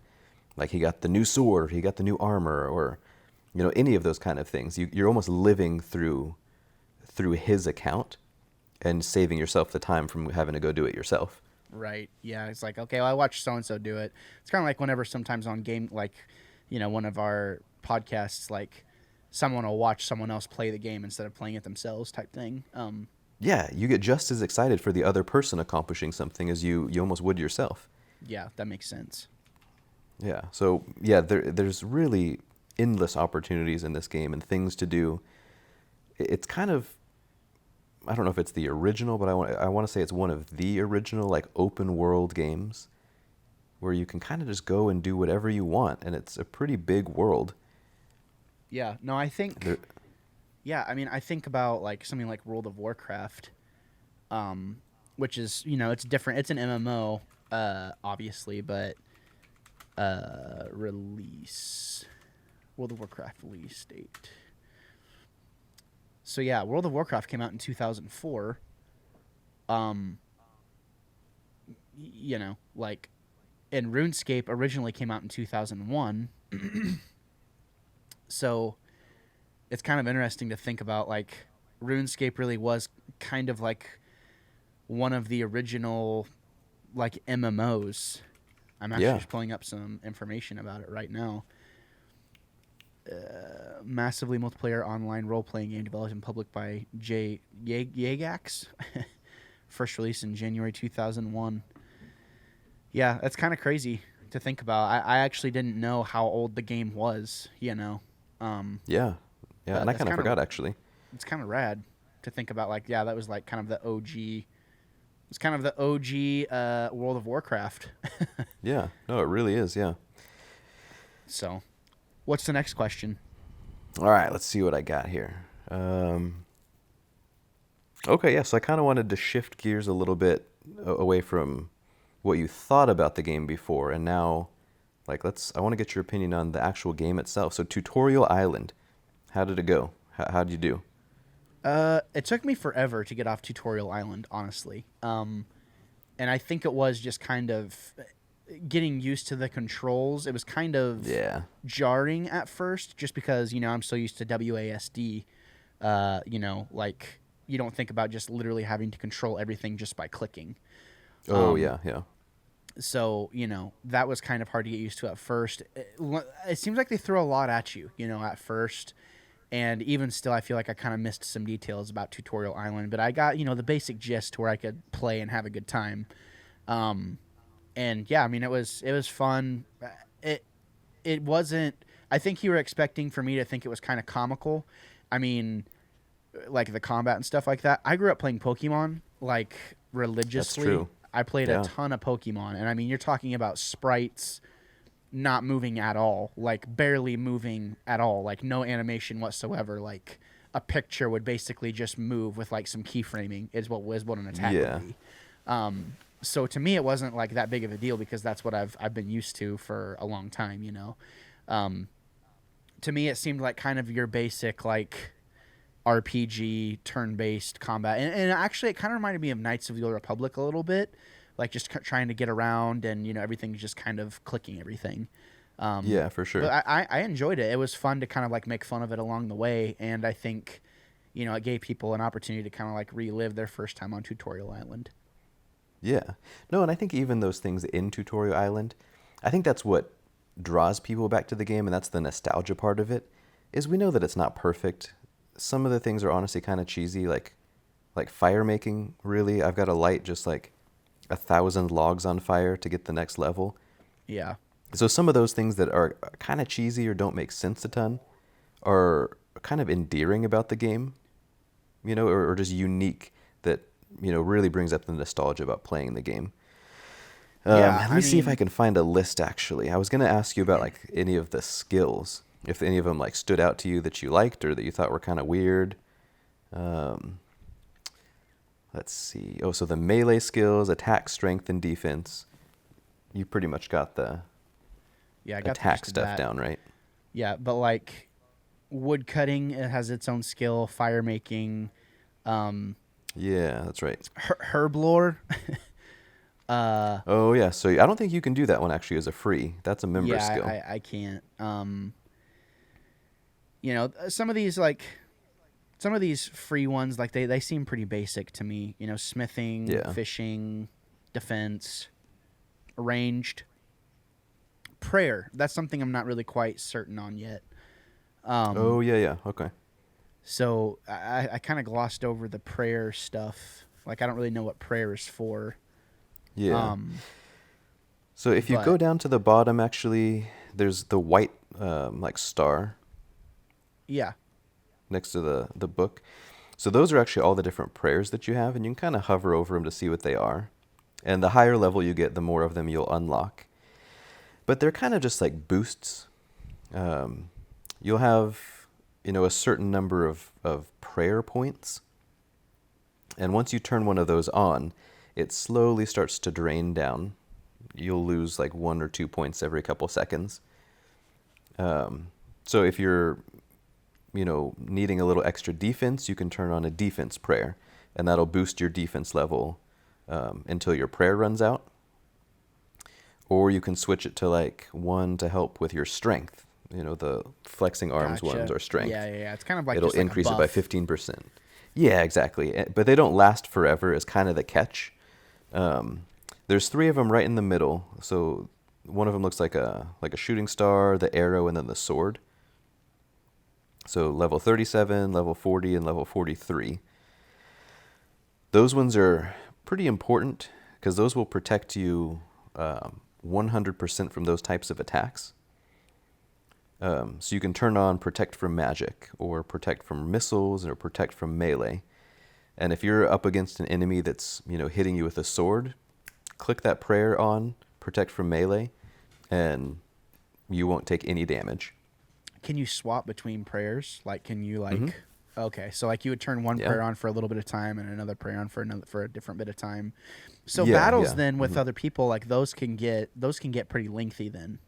Like he got the new sword, he got the new armor, or, any of those kind of things. You're almost living through his account and saving yourself the time from having to go do it yourself. Right. Yeah. It's like, okay, well, I watched so-and-so do it. It's kind of like whenever sometimes on game, like, one of our podcasts, like someone will watch someone else play the game instead of playing it themselves type thing. Yeah, you get just as excited for the other person accomplishing something as you almost would yourself. Yeah, that makes sense. Yeah. So, yeah, there's really endless opportunities in this game and things to do. It's kind of, I don't know if it's the original, but I want to say it's one of the original like open world games where you can kind of just go and do whatever you want, and it's a pretty big world. Yeah. No, I think yeah, I mean, I think about like something like World of Warcraft, which is, it's different. It's an MMO, obviously, but release World of Warcraft release date. So yeah, World of Warcraft came out in 2004. Like, and RuneScape originally came out in 2001. So it's kind of interesting to think about, like, RuneScape really was kind of like one of the original, like, MMOs. I'm actually just pulling up some information about it right now. Massively multiplayer online role-playing game developed in public by Jagex. First released in January 2001. Yeah, that's kind of crazy to think about. I actually didn't know how old the game was, Yeah, and I kind of forgot, actually. It's kind of rad to think about, like, yeah, that was, like, kind of the OG... It's kind of the OG World of Warcraft. Yeah, no, it really is, yeah. So, what's the next question? All right, let's see what I got here. Okay, yeah, so I kind of wanted to shift gears a little bit away from what you thought about the game before, and now, like, I want to get your opinion on the actual game itself. So, Tutorial Island, how did it go? How did you do? It took me forever to get off Tutorial Island, honestly. And I think it was just kind of getting used to the controls. It was kind of jarring at first, just because, I'm so used to WASD. Like, you don't think about just literally having to control everything just by clicking. Yeah. So, that was kind of hard to get used to at first. It seems like they throw a lot at you, at first. And even still, I feel like I kind of missed some details about Tutorial Island. But I got, the basic gist to where I could play and have a good time. And yeah, I mean, it was fun. It wasn't, I think you were expecting for me to think it was kind of comical. I mean, like the combat and stuff like that. I grew up playing Pokemon, like, religiously. That's true. I played a ton of Pokemon, and I mean, you're talking about sprites not moving at all, like barely moving at all, like no animation whatsoever. Like a picture would basically just move with like some keyframing is what an attack would be. So to me, it wasn't like that big of a deal because that's what I've been used to for a long time, To me, it seemed like kind of your basic like RPG turn-based combat, and actually, it kind of reminded me of Knights of the Old Republic a little bit, like just trying to get around and everything's just kind of clicking everything. Yeah, for sure. But I enjoyed it. It was fun to kind of like make fun of it along the way, and I think it gave people an opportunity to kind of like relive their first time on Tutorial Island. Yeah. No, and I think even those things in Tutorial Island, I think that's what draws people back to the game, and that's the nostalgia part of it, is we know that it's not perfect. Some of the things are honestly kind of cheesy, like fire making, really. I've got to light just like 1,000 logs on fire to get the next level. Yeah. So some of those things that are kind of cheesy or don't make sense a ton are kind of endearing about the game, or just unique that, really brings up the nostalgia about playing the game. Let me see if I can find a list, actually. I was going to ask you about like any of the skills, if any of them like stood out to you that you liked or that you thought were kind of weird. Let's see. Oh, so the melee skills, attack, strength, and defense. You pretty much got the I got attack stuff down, right? Yeah, but like wood cutting, it has its own skill. Fire making. Yeah, that's right. Herb lore. Oh yeah, so I don't think you can do that one actually as a free. That's a member skill. I can't. Some of these free ones, like they seem pretty basic to me. Smithing, fishing, defense, ranged, prayer. That's something I'm not really quite certain on yet. Okay. So I kind of glossed over the prayer stuff. Like I don't really know what prayer is for. Yeah. So if you go down to the bottom, actually, there's the white like star. Yeah. Next to the book. So those are actually all the different prayers that you have, and you can kind of hover over them to see what they are. And the higher level you get, the more of them you'll unlock. But they're kind of just like boosts. You'll have, a certain number of prayer points. And once you turn one of those on, it slowly starts to drain down. You'll lose like 1 or 2 points every couple seconds. So if you're, needing a little extra defense, you can turn on a defense prayer, and that'll boost your defense level until your prayer runs out. Or you can switch it to like one to help with your strength. The flexing arms ones are strength. Yeah. It's kind of like it'll just like increase a it by buff. 15%. Yeah, exactly. But they don't last forever is kind of the catch. There's 3 of them right in the middle. So one of them looks like a shooting star, the arrow, and then the sword. So level 37, level 40, and level 43. Those ones are pretty important because those will protect you 100% from those types of attacks. So you can turn on protect from magic, or protect from missiles, or protect from melee. And if you're up against an enemy that's, hitting you with a sword, click that prayer on protect from melee, and you won't take any damage. Can you swap between prayers? Like, can you Okay, so like you would turn one prayer on for a little bit of time and another prayer on for a different bit of time. So battles then with other people, like those can get pretty lengthy then.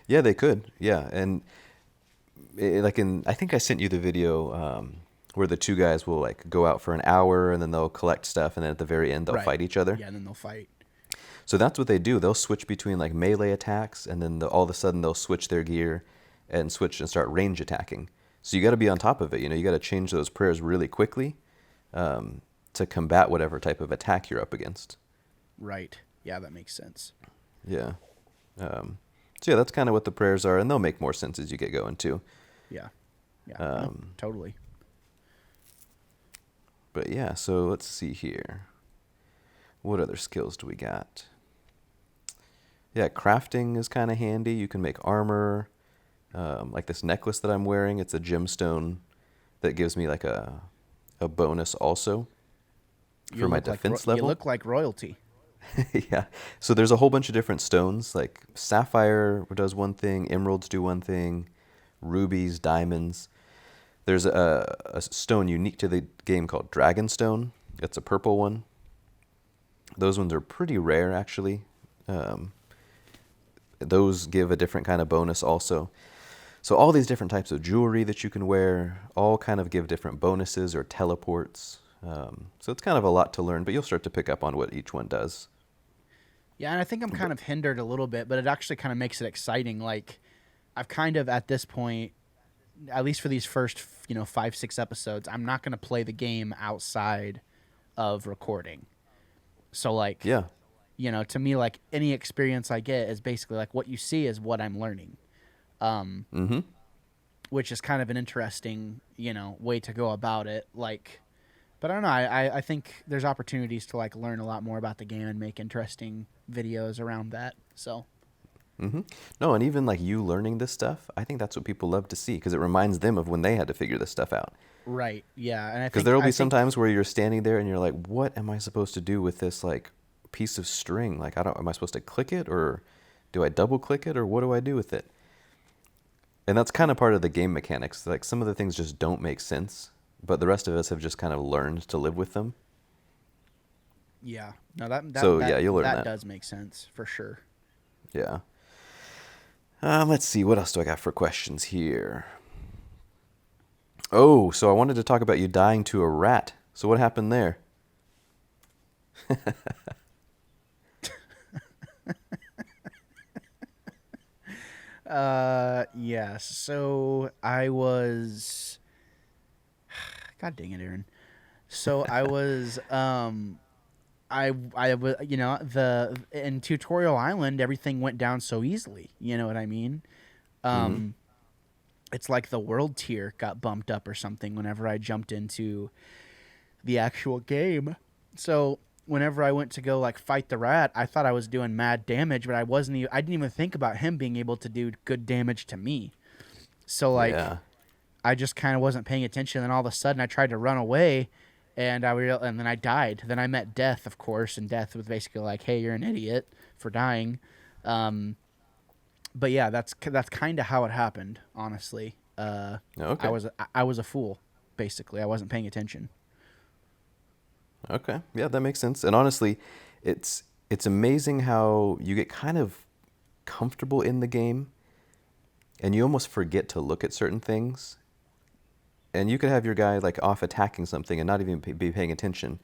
Yeah, they could. Yeah, and I think I sent you the video where the 2 guys will like go out for an hour and then they'll collect stuff, and then at the very end they'll fight each other. Yeah, and then they'll fight. So that's what they do. They'll switch between like melee attacks, and then all of a sudden they'll switch their gear and switch and start range attacking. So you got to be on top of it. You got to change those prayers really quickly to combat whatever type of attack you're up against. Right. Yeah, that makes sense. Yeah. So yeah, that's kind of what the prayers are, and they'll make more sense as you get going too. Yeah. Yeah. No, totally. But yeah, so let's see here. What other skills do we got? Yeah, crafting is kind of handy. You can make armor. Like this necklace that I'm wearing, it's a gemstone that gives me like a bonus also for my defense level. You look like royalty. Yeah. So there's a whole bunch of different stones. Like sapphire does one thing, emeralds do one thing, rubies, diamonds. There's a stone unique to the game called Dragonstone. It's a purple one. Those ones are pretty rare, actually. Those give a different kind of bonus also. So all these different types of jewelry that you can wear all kind of give different bonuses or teleports. So it's kind of a lot to learn, but you'll start to pick up on what each one does. Yeah, and I think I'm kind of hindered a little bit, but it actually kind of makes it exciting. Like, I've kind of, at this point, at least for these first, 5-6 episodes, I'm not going to play the game outside of recording. So, like, Yeah. To me, like, any experience I get is basically, like, what you see is what I'm learning. Which is kind of an interesting, way to go about it. Like, but I don't know. I think there's opportunities to, like, learn a lot more about the game and make interesting videos around that. So. No, and even like you learning this stuff, I think that's what people love to see because it reminds them of when they had to figure this stuff out. Right. Yeah. And because there will be some times where you're standing there and you're like, what am I supposed to do with this like piece of string? Like, am I supposed to click it or do I double click it or what do I do with it? And that's kind of part of the game mechanics. Like some of the things just don't make sense, but the rest of us have just kind of learned to live with them. Yeah. No, that you'll learn that. That does make sense for sure. Yeah. Let's see. What else do I got for questions here? Oh, so I wanted to talk about you dying to a rat. So what happened there? Yes. So I was. God dang it, Aaron. So I was. I was, in Tutorial Island, everything went down so easily. You know what I mean? It's like the world tier got bumped up or something whenever I jumped into the actual game. So whenever I went to go like fight the rat, I thought I was doing mad damage, but I didn't even think about him being able to do good damage to me. So like, I just kind of wasn't paying attention. And all of a sudden I tried to run away. And and then I died. Then I met Death, of course, and Death was basically like, "Hey, you're an idiot for dying." But yeah, that's kind of how it happened, honestly. Okay. I was a fool, basically. I wasn't paying attention. Okay, yeah, that makes sense. And honestly, it's amazing how you get kind of comfortable in the game, and you almost forget to look at certain things. And you could have your guy like off attacking something and not even be paying attention,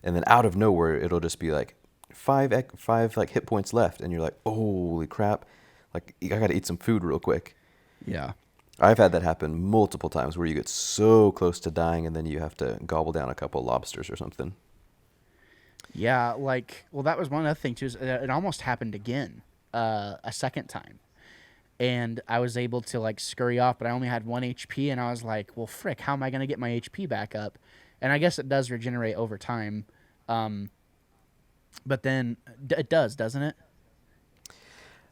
and then out of nowhere it'll just be like five like hit points left, and you're like, holy crap! Like I gotta eat some food real quick. Yeah, I've had that happen multiple times where you get so close to dying, and then you have to gobble down a couple lobsters or something. Yeah, like that was one other thing too. Is it almost happened again, a second time. And I was able to like scurry off, but I only had 1 HP, and I was like, well, frick, how am I going to get my HP back up? And I guess it does regenerate over time. But then it does, doesn't it?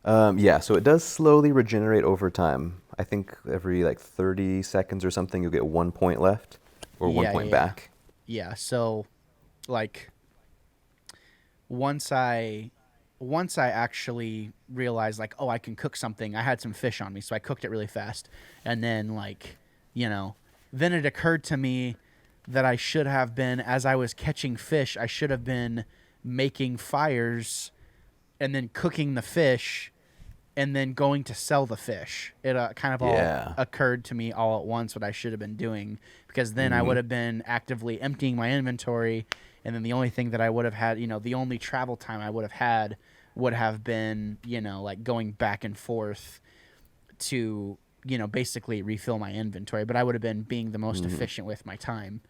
Yeah, so it does slowly regenerate over time. I think every like 30 seconds or something, you'll get 1 point left or 1 point back. Yeah, so like once I actually realized, like, oh, I can cook something, I had some fish on me, so I cooked it really fast. And then, like, then it occurred to me that I should have been, as I was catching fish, I should have been making fires and then cooking the fish and then going to sell the fish. It kind of all occurred to me all at once what I should have been doing, because then I would have been actively emptying my inventory, and then the only thing that I would have had, the only travel time I would have had would have been, like going back and forth to, basically refill my inventory. But I would have been being the most efficient with my time.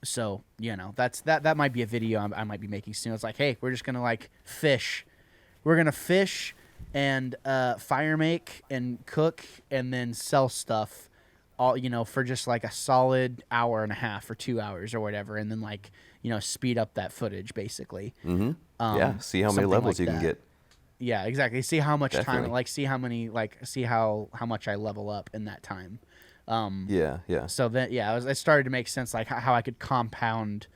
So that might be a video I might be making soon. It's like, hey, we're just gonna like fish. We're gonna fish and fire make and cook and then sell stuff, all for just like a solid hour and a half or 2 hours or whatever, and then like speed up that footage basically. Mm-hmm. Yeah. See how many levels you can get. Yeah, exactly. See how much Definitely. time, like see how much I level up in that time. Yeah. Yeah. So then, it started to make sense, like how I could compound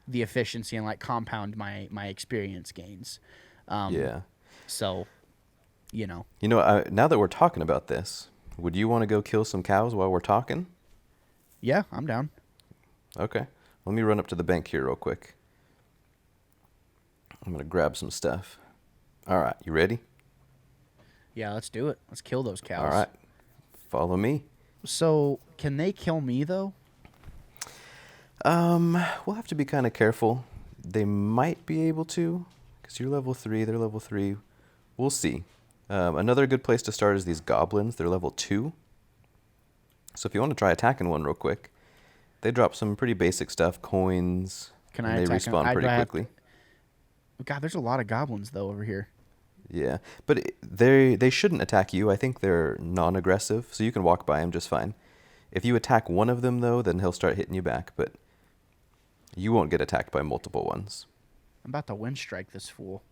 the efficiency and like compound my experience gains. Yeah. So, Now that we're talking about this, would you want to go kill some cows while we're talking? yeah, I'm down. Okay. Let me run up to the bank here real quick. I'm going to grab some stuff. All right. You ready? Yeah, let's do it. Let's kill those cows. All right. Follow me. So, can they kill me though? We'll have to be kind of careful. They might be able to, because you're level 3, they're level 3. We'll see. Another good place to start is these goblins. They're level 2. So if you want to try attacking one real quick, they drop some pretty basic stuff, coins, Can and I they attack respawn pretty quickly. God, there's a lot of goblins though over here. Yeah, but they shouldn't attack you. I think they're non-aggressive, so you can walk by them just fine. If you attack one of them, though, then he'll start hitting you back, but you won't get attacked by multiple ones. I'm about to wind strike this fool.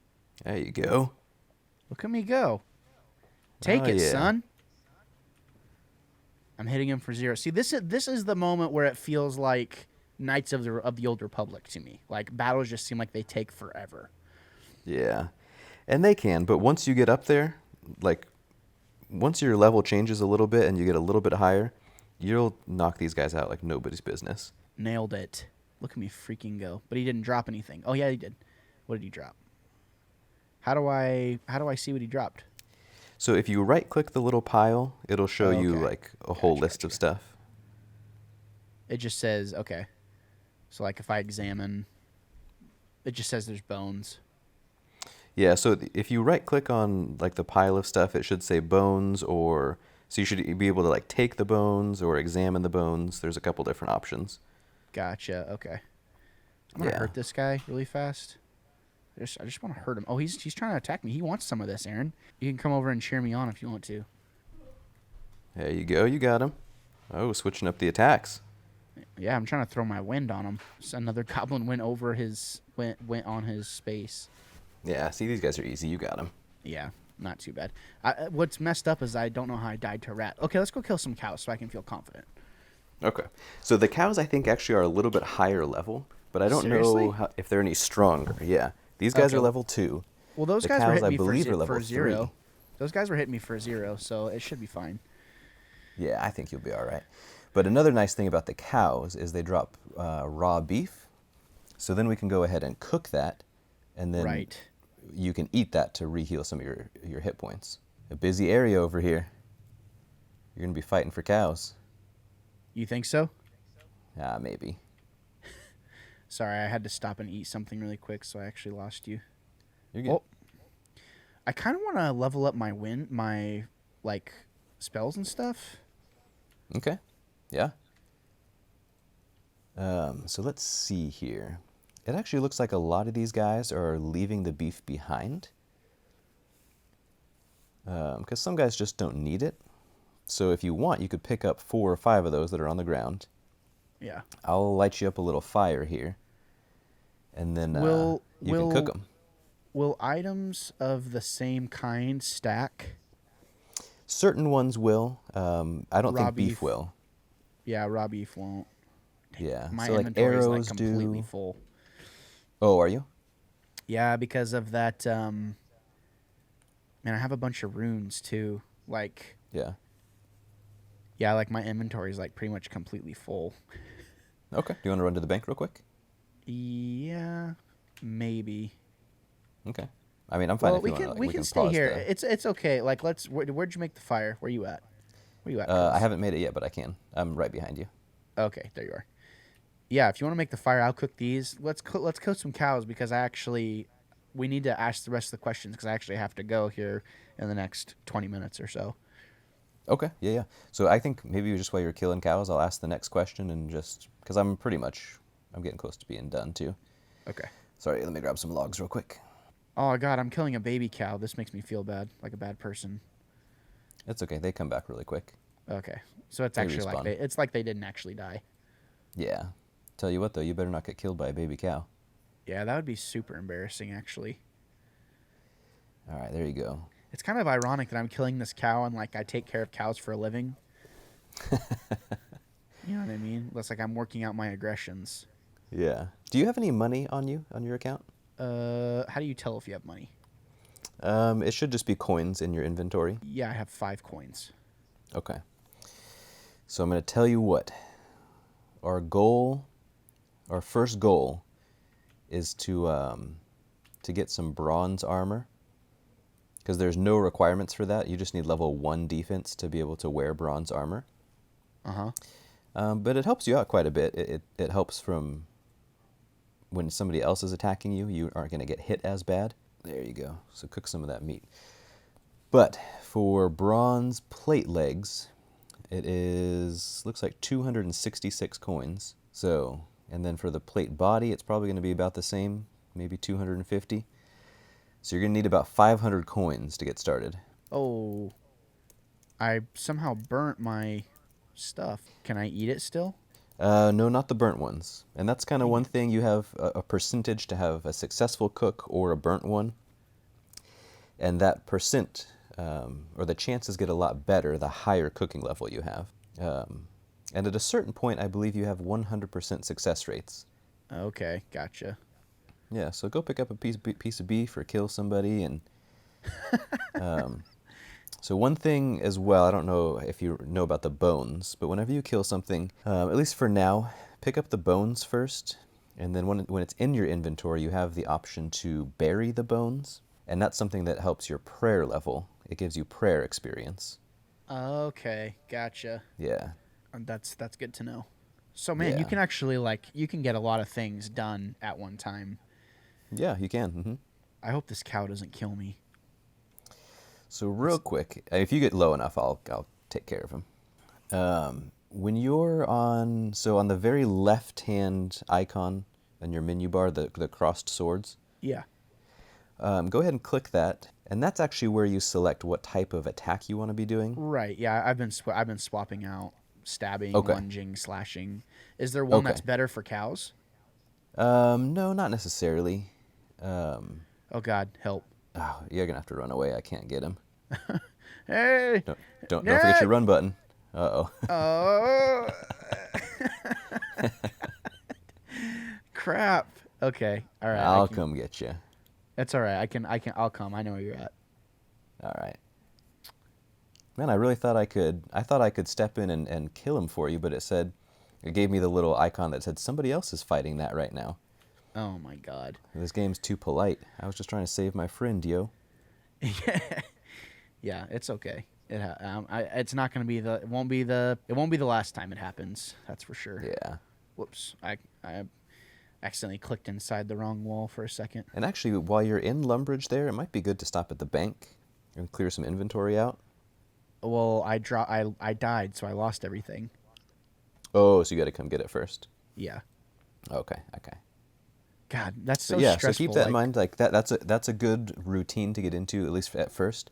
There you go. Look at me go. Take Oh, it, yeah. son. I'm hitting him for 0. See, this is the moment where it feels like Knights of the Old Republic to me. Like, battles just seem like they take forever. Yeah, and they can, but once you get up there, like, once your level changes a little bit and you get a little bit higher, you'll knock these guys out like nobody's business. Nailed it. Look at me freaking go. But he didn't drop anything. Oh, yeah, he did. What did he drop? How do I see what he dropped? So if you right-click the little pile, it'll show you, Okay. like, a whole list of stuff. It just says, okay. So, like, if I examine, it just says there's bones. Yeah, so if you right-click on, like, the pile of stuff, it should say bones, or... So you should be able to, like, take the bones or examine the bones. There's a couple different options. Gotcha. Okay. I'm going to hurt this guy really fast. I just want to hurt him. Oh, he's trying to attack me. He wants some of this, Aaron. You can come over and cheer me on if you want to. There you go. You got him. Oh, switching up the attacks. Yeah, I'm trying to throw my wind on him. So another goblin went on his space. Yeah, see, these guys are easy. You got him. Yeah, not too bad. What's messed up is I don't know how I died to a rat. Okay, let's go kill some cows so I can feel confident. Okay. So the cows, I think, actually are a little bit higher level, but I don't Seriously? know if they're any stronger. Yeah. These guys Okay. are level 2. Well, those The guys were cows, hitting I me believe, are level for 0. 3. Those guys were hitting me for 0, so it should be fine. Yeah, I think you'll be all right. But another nice thing about the cows is they drop raw beef. So then we can go ahead and cook that, and then Right. you can eat that to re-heal some of your hit points. A busy area over here. You're going to be fighting for cows. You think so? Maybe. Sorry, I had to stop and eat something really quick, so I actually lost you. You're good. Oh, I kind of want to level up my like spells and stuff. Okay. Yeah. So let's see here. It actually looks like a lot of these guys are leaving the beef behind. Because some guys just don't need it. So if you want, you could pick up 4 or 5 of those that are on the ground. Yeah. I'll light you up a little fire here. And then you can cook them. Will items of the same kind stack? Certain ones will. I don't Raw think beef beef. will. Yeah, raw beef won't. Yeah. My so like inventory is like arrows completely do. full. Oh, are you? Yeah, because of that. Man, I have a bunch of runes too. Like, Yeah. yeah, like my inventory is like pretty much completely full. Okay. Do you want to run to the bank real quick? Yeah, maybe. Okay. I mean, I'm fine Well, if you want to. we can stay pause here. the- It's okay. Like, where'd you make the fire? Where you at? Where you at? I Chris? haven't made it yet, but I can. I'm right behind you. Okay, there you are. Yeah, if you want to make the fire, I'll cook these. Let's cook some cows because we need to ask the rest of the questions because I actually have to go here in the next 20 minutes or so. Okay. Yeah, yeah. So I think maybe just while you're killing cows, I'll ask the next question and just because I'm pretty much I'm getting close to being done too. Okay. Sorry, let me grab some logs real quick. Oh God, I'm killing a baby cow. This makes me feel bad, like a bad person. It's okay. They come back really quick. Okay, so it's They actually respawn. it's like they didn't actually die. Yeah. Tell you what though, you better not get killed by a baby cow. Yeah, that would be super embarrassing, actually. All right, there you go. It's kind of ironic that I'm killing this cow and like I take care of cows for a living. You know what I mean? It's like I'm working out my aggressions. Yeah. Do you have any money on you, on your account? How do you tell if you have money? It should just be coins in your inventory. Yeah, I have 5 coins. Okay. So I'm going to tell you what. Our first goal is to get some bronze armor. Because there's no requirements for that. You just need level 1 defense to be able to wear bronze armor. Uh-huh. But it helps you out quite a bit. It helps from when somebody else is attacking you, you aren't going to get hit as bad. There you go. So cook some of that meat. But for bronze plate legs, it looks like 266 coins. So, and then for the plate body, it's probably going to be about the same, maybe 250. So you're going to need about 500 coins to get started. Oh, I somehow burnt my stuff. Can I eat it still? No, not the burnt ones. And that's kind of one thing. You have a percentage to have a successful cook or a burnt one. And that percent, or the chances get a lot better the higher cooking level you have. And at a certain point, I believe you have 100% success rates. Okay, gotcha. Yeah, so go pick up a piece of beef or kill somebody. And so one thing as well, I don't know if you know about the bones, but whenever you kill something, at least for now, pick up the bones first. And then when it's in your inventory, you have the option to bury the bones. And that's something that helps your prayer level. It gives you prayer experience. Okay, gotcha. Yeah. That's good to know. So man, Yeah. you can actually you can get a lot of things done at one time. Yeah, you can. Mm-hmm. I hope this cow doesn't kill me. So real quick, if you get low enough, I'll take care of him. When you're on the very left-hand icon on your menu bar, the crossed swords. Yeah. Go ahead and click that, and that's actually where you select what type of attack you want to be doing. Right. Yeah, I've been swapping out stabbing, Okay. lunging, slashing. Is there one that's better for cows? No, not necessarily. Oh God, help! Oh, you're gonna have to run away. I can't get him. Hey! Don't forget your run button. Uh-oh. Oh! Crap. Okay. All right. I'll come get you. That's all right. I'll come. I know where you're at. All right. Man, I really thought I could step in and kill him for you, but it gave me the little icon that said somebody else is fighting that right now. Oh my God. This game's too polite. I was just trying to save my friend, yo. Yeah, it's okay. It's not gonna be it won't be the last time it happens. That's for sure. Yeah. Whoops. I accidentally clicked inside the wrong wall for a second. And actually, while you're in Lumbridge there, it might be good to stop at the bank and clear some inventory out. Well, I died, so I lost everything. Oh, so you got to come get it first. Yeah. Okay. God, that's so yeah, stressful. so keep that in mind. Like that's a good routine to get into, at least at first.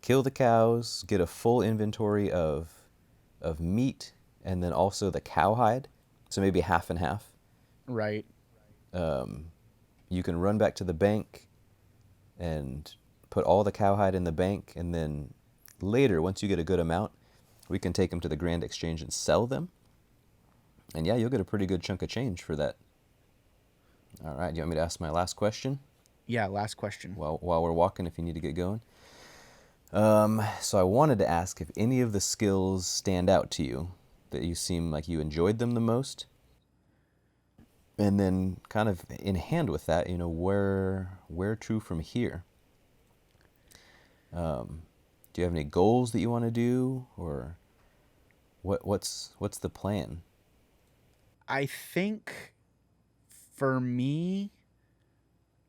Kill the cows, get a full inventory of meat, and then also the cowhide. So maybe half and half. Right. You can run back to the bank and put all the cowhide in the bank, and then later, once you get a good amount, we can take them to the Grand Exchange and sell them. And yeah, you'll get a pretty good chunk of change for that. All right, you want me to ask my last question? Yeah, last question. While we're walking, if you need to get going. So I wanted to ask if any of the skills stand out to you, that you seem like you enjoyed them the most. And then kind of in hand with that, where to from here? Do you have any goals that you want to do, or what's the plan? I think for me,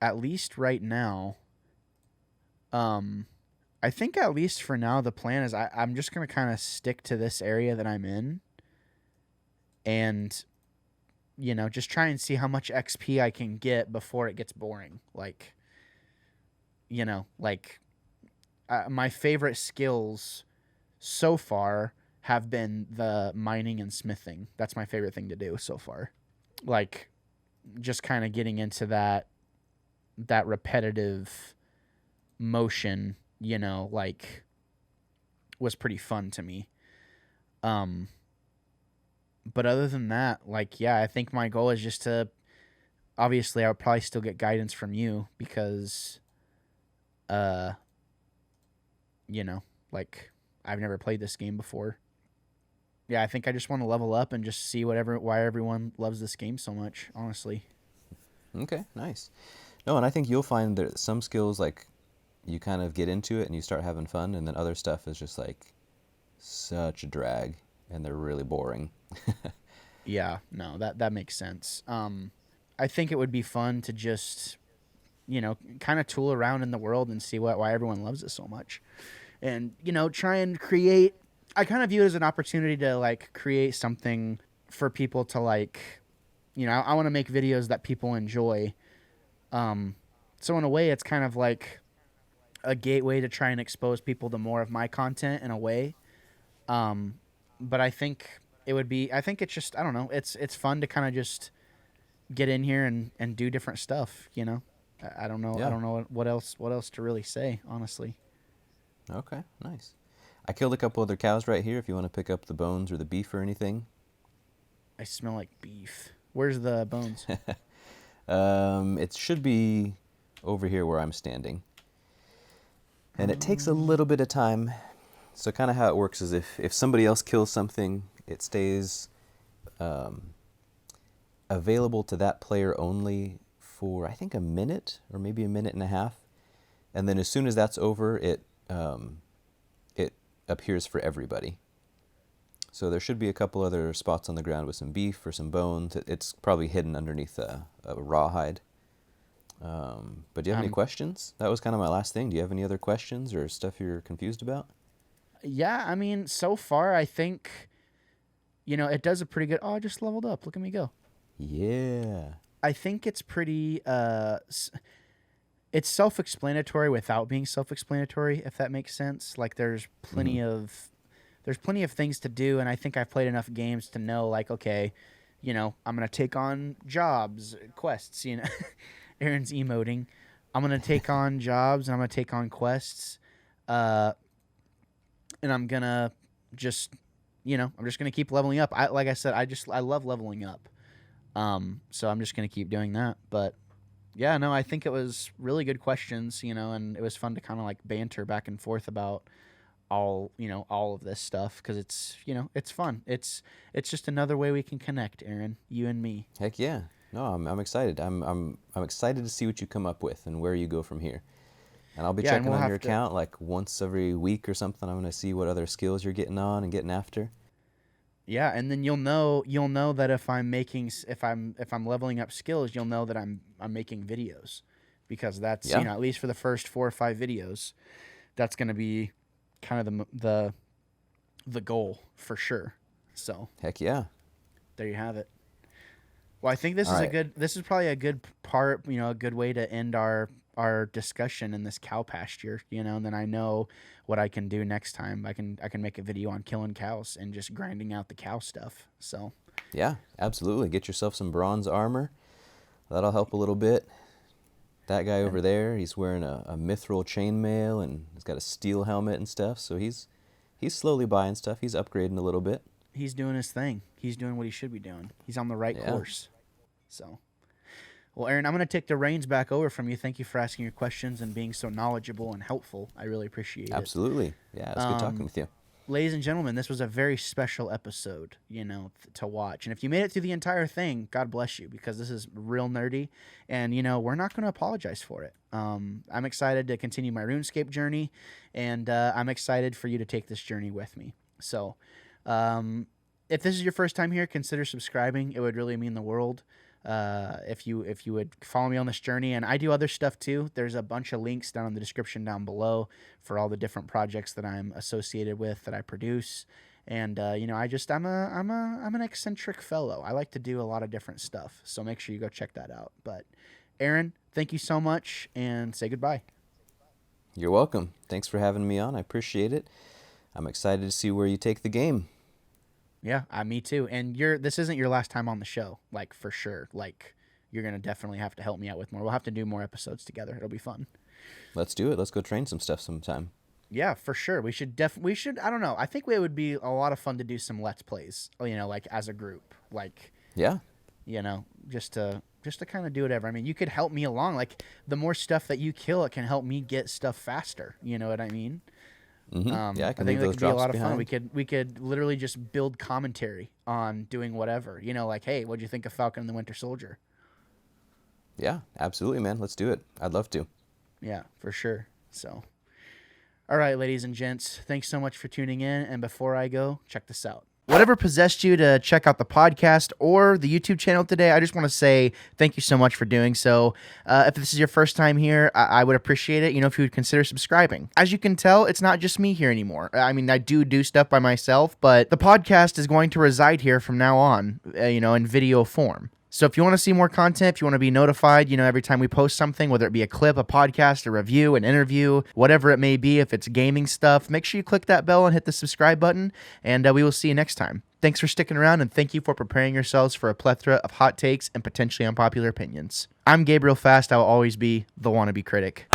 at least right now, I think at least for now the plan is I'm just going to kind of stick to this area that I'm in and just try and see how much XP I can get before it gets boring. Like, like my favorite skills so far have been the mining and smithing. That's my favorite thing to do so far. Like, just kind of getting into that repetitive motion, like, was pretty fun to me. But other than that, like, yeah, I think my goal is just to, obviously I would probably still get guidance from you because, like, I've never played this game before. Yeah, I think I just want to level up and just see why everyone loves this game so much, honestly. Okay, nice. No, and I think you'll find that some skills, like, you kind of get into it and you start having fun, and then other stuff is just, like, such a drag, and they're really boring. Yeah, no, that makes sense. I think it would be fun to just, kind of tool around in the world and see why everyone loves it so much. And, try and create, I kind of view it as an opportunity to, like, create something for people to, like, I want to make videos that people enjoy. So in a way, it's kind of like a gateway to try and expose people to more of my content in a way. But I think it's just, I don't know, it's fun to kind of just get in here and do different stuff, I don't know. Yeah. I don't know what else to really say, honestly. Okay, nice. I killed a couple other cows right here if you want to pick up the bones or the beef or anything. I smell like beef. Where's the bones? It should be over here where I'm standing. And it takes a little bit of time. So kind of how it works is if somebody else kills something, it stays available to that player only for, I think, a minute or maybe a minute and a half. And then as soon as that's over, it appears for everybody. So there should be a couple other spots on the ground with some beef or some bones. It's probably hidden underneath a rawhide. But do you have any questions? That was kind of my last thing. Do you have any other questions or stuff you're confused about? Yeah, I mean, so far, I think, it does a pretty good... Oh, I just leveled up. Look at me go. Yeah. I think it's pretty... it's self-explanatory without being self-explanatory, if that makes sense. Like, there's plenty of things to do, and I think I've played enough games to know, like, okay, I'm going to take on jobs, quests, Aaron's emoting. I'm going to take on jobs, and I'm going to take on quests, and I'm going to just, I'm just going to keep leveling up. Like I said, I love leveling up. So I'm just going to keep doing that. But yeah, no, I think it was really good questions, and it was fun to kind of like banter back and forth about all of this stuff, because it's, it's fun. It's just another way we can connect, Aaron, you and me. Heck yeah. No, I'm excited. I'm excited to see what you come up with and where you go from here. And I'll be checking on your account like once every week or something. I'm going to see what other skills you're getting on and getting after. Yeah, and then you'll know that if I'm leveling up skills, you'll know that I'm making videos, because that's at least for the first 4 or 5 videos, that's going to be kind of the goal for sure. So heck yeah, there you have it. Well, I think this is probably a good part, a good way to end our discussion in this cow pasture, and then I know what I can do next time. I can make a video on killing cows and just grinding out the cow stuff. So yeah, absolutely. Get yourself some bronze armor. That'll help a little bit. That guy over there, he's wearing a mithril chainmail and he's got a steel helmet and stuff. So he's slowly buying stuff. He's upgrading a little bit. He's doing his thing. He's doing what he should be doing. He's on the right course. So, well, Aaron, I'm going to take the reins back over from you. Thank you for asking your questions and being so knowledgeable and helpful. I really appreciate it. Absolutely. Yeah, it was good talking with you. Ladies and gentlemen, this was a very special episode, to watch. And if you made it through the entire thing, God bless you, because this is real nerdy. And, we're not going to apologize for it. I'm excited to continue my RuneScape journey, and I'm excited for you to take this journey with me. So, if this is your first time here, consider subscribing. It would really mean the world. If you would follow me on this journey, and I do other stuff too. There's a bunch of links down in the description down below for all the different projects that I'm associated with, that I produce, And I'm an eccentric fellow. I like to do a lot of different stuff. So make sure you go check that out. But Aaron, thank you so much, and say goodbye. You're welcome. Thanks for having me on. I appreciate it. I'm excited to see where you take the game. Yeah, me too. And this isn't your last time on the show, like for sure. Like you're gonna definitely have to help me out with more. We'll have to do more episodes together. It'll be fun. Let's do it. Let's go train some stuff sometime. Yeah, for sure. We should. I don't know. I think it would be a lot of fun to do some Let's Plays. Like as a group. Like. Yeah. Just to kind of do whatever. I mean, you could help me along. Like the more stuff that you kill, it can help me get stuff faster. You know what I mean? Mm-hmm. Yeah, I think that could be a lot of fun. behind. We could literally just build commentary on doing whatever. Like, hey, what'd you think of Falcon and the Winter Soldier? Yeah, absolutely, man. Let's do it. I'd love to. Yeah, for sure. So, all right, ladies and gents, thanks so much for tuning in. And before I go, check this out. Whatever possessed you to check out the podcast or the YouTube channel today, I just want to say thank you so much for doing so. If this is your first time here, I would appreciate it, if you would consider subscribing. As you can tell, it's not just me here anymore. I mean, I do stuff by myself, but the podcast is going to reside here from now on, in video form. So if you want to see more content, if you want to be notified, every time we post something, whether it be a clip, a podcast, a review, an interview, whatever it may be, if it's gaming stuff, make sure you click that bell and hit the subscribe button, and we will see you next time. Thanks for sticking around, and thank you for preparing yourselves for a plethora of hot takes and potentially unpopular opinions. I'm Gabriel Fast. I will always be the Wannabe Critic.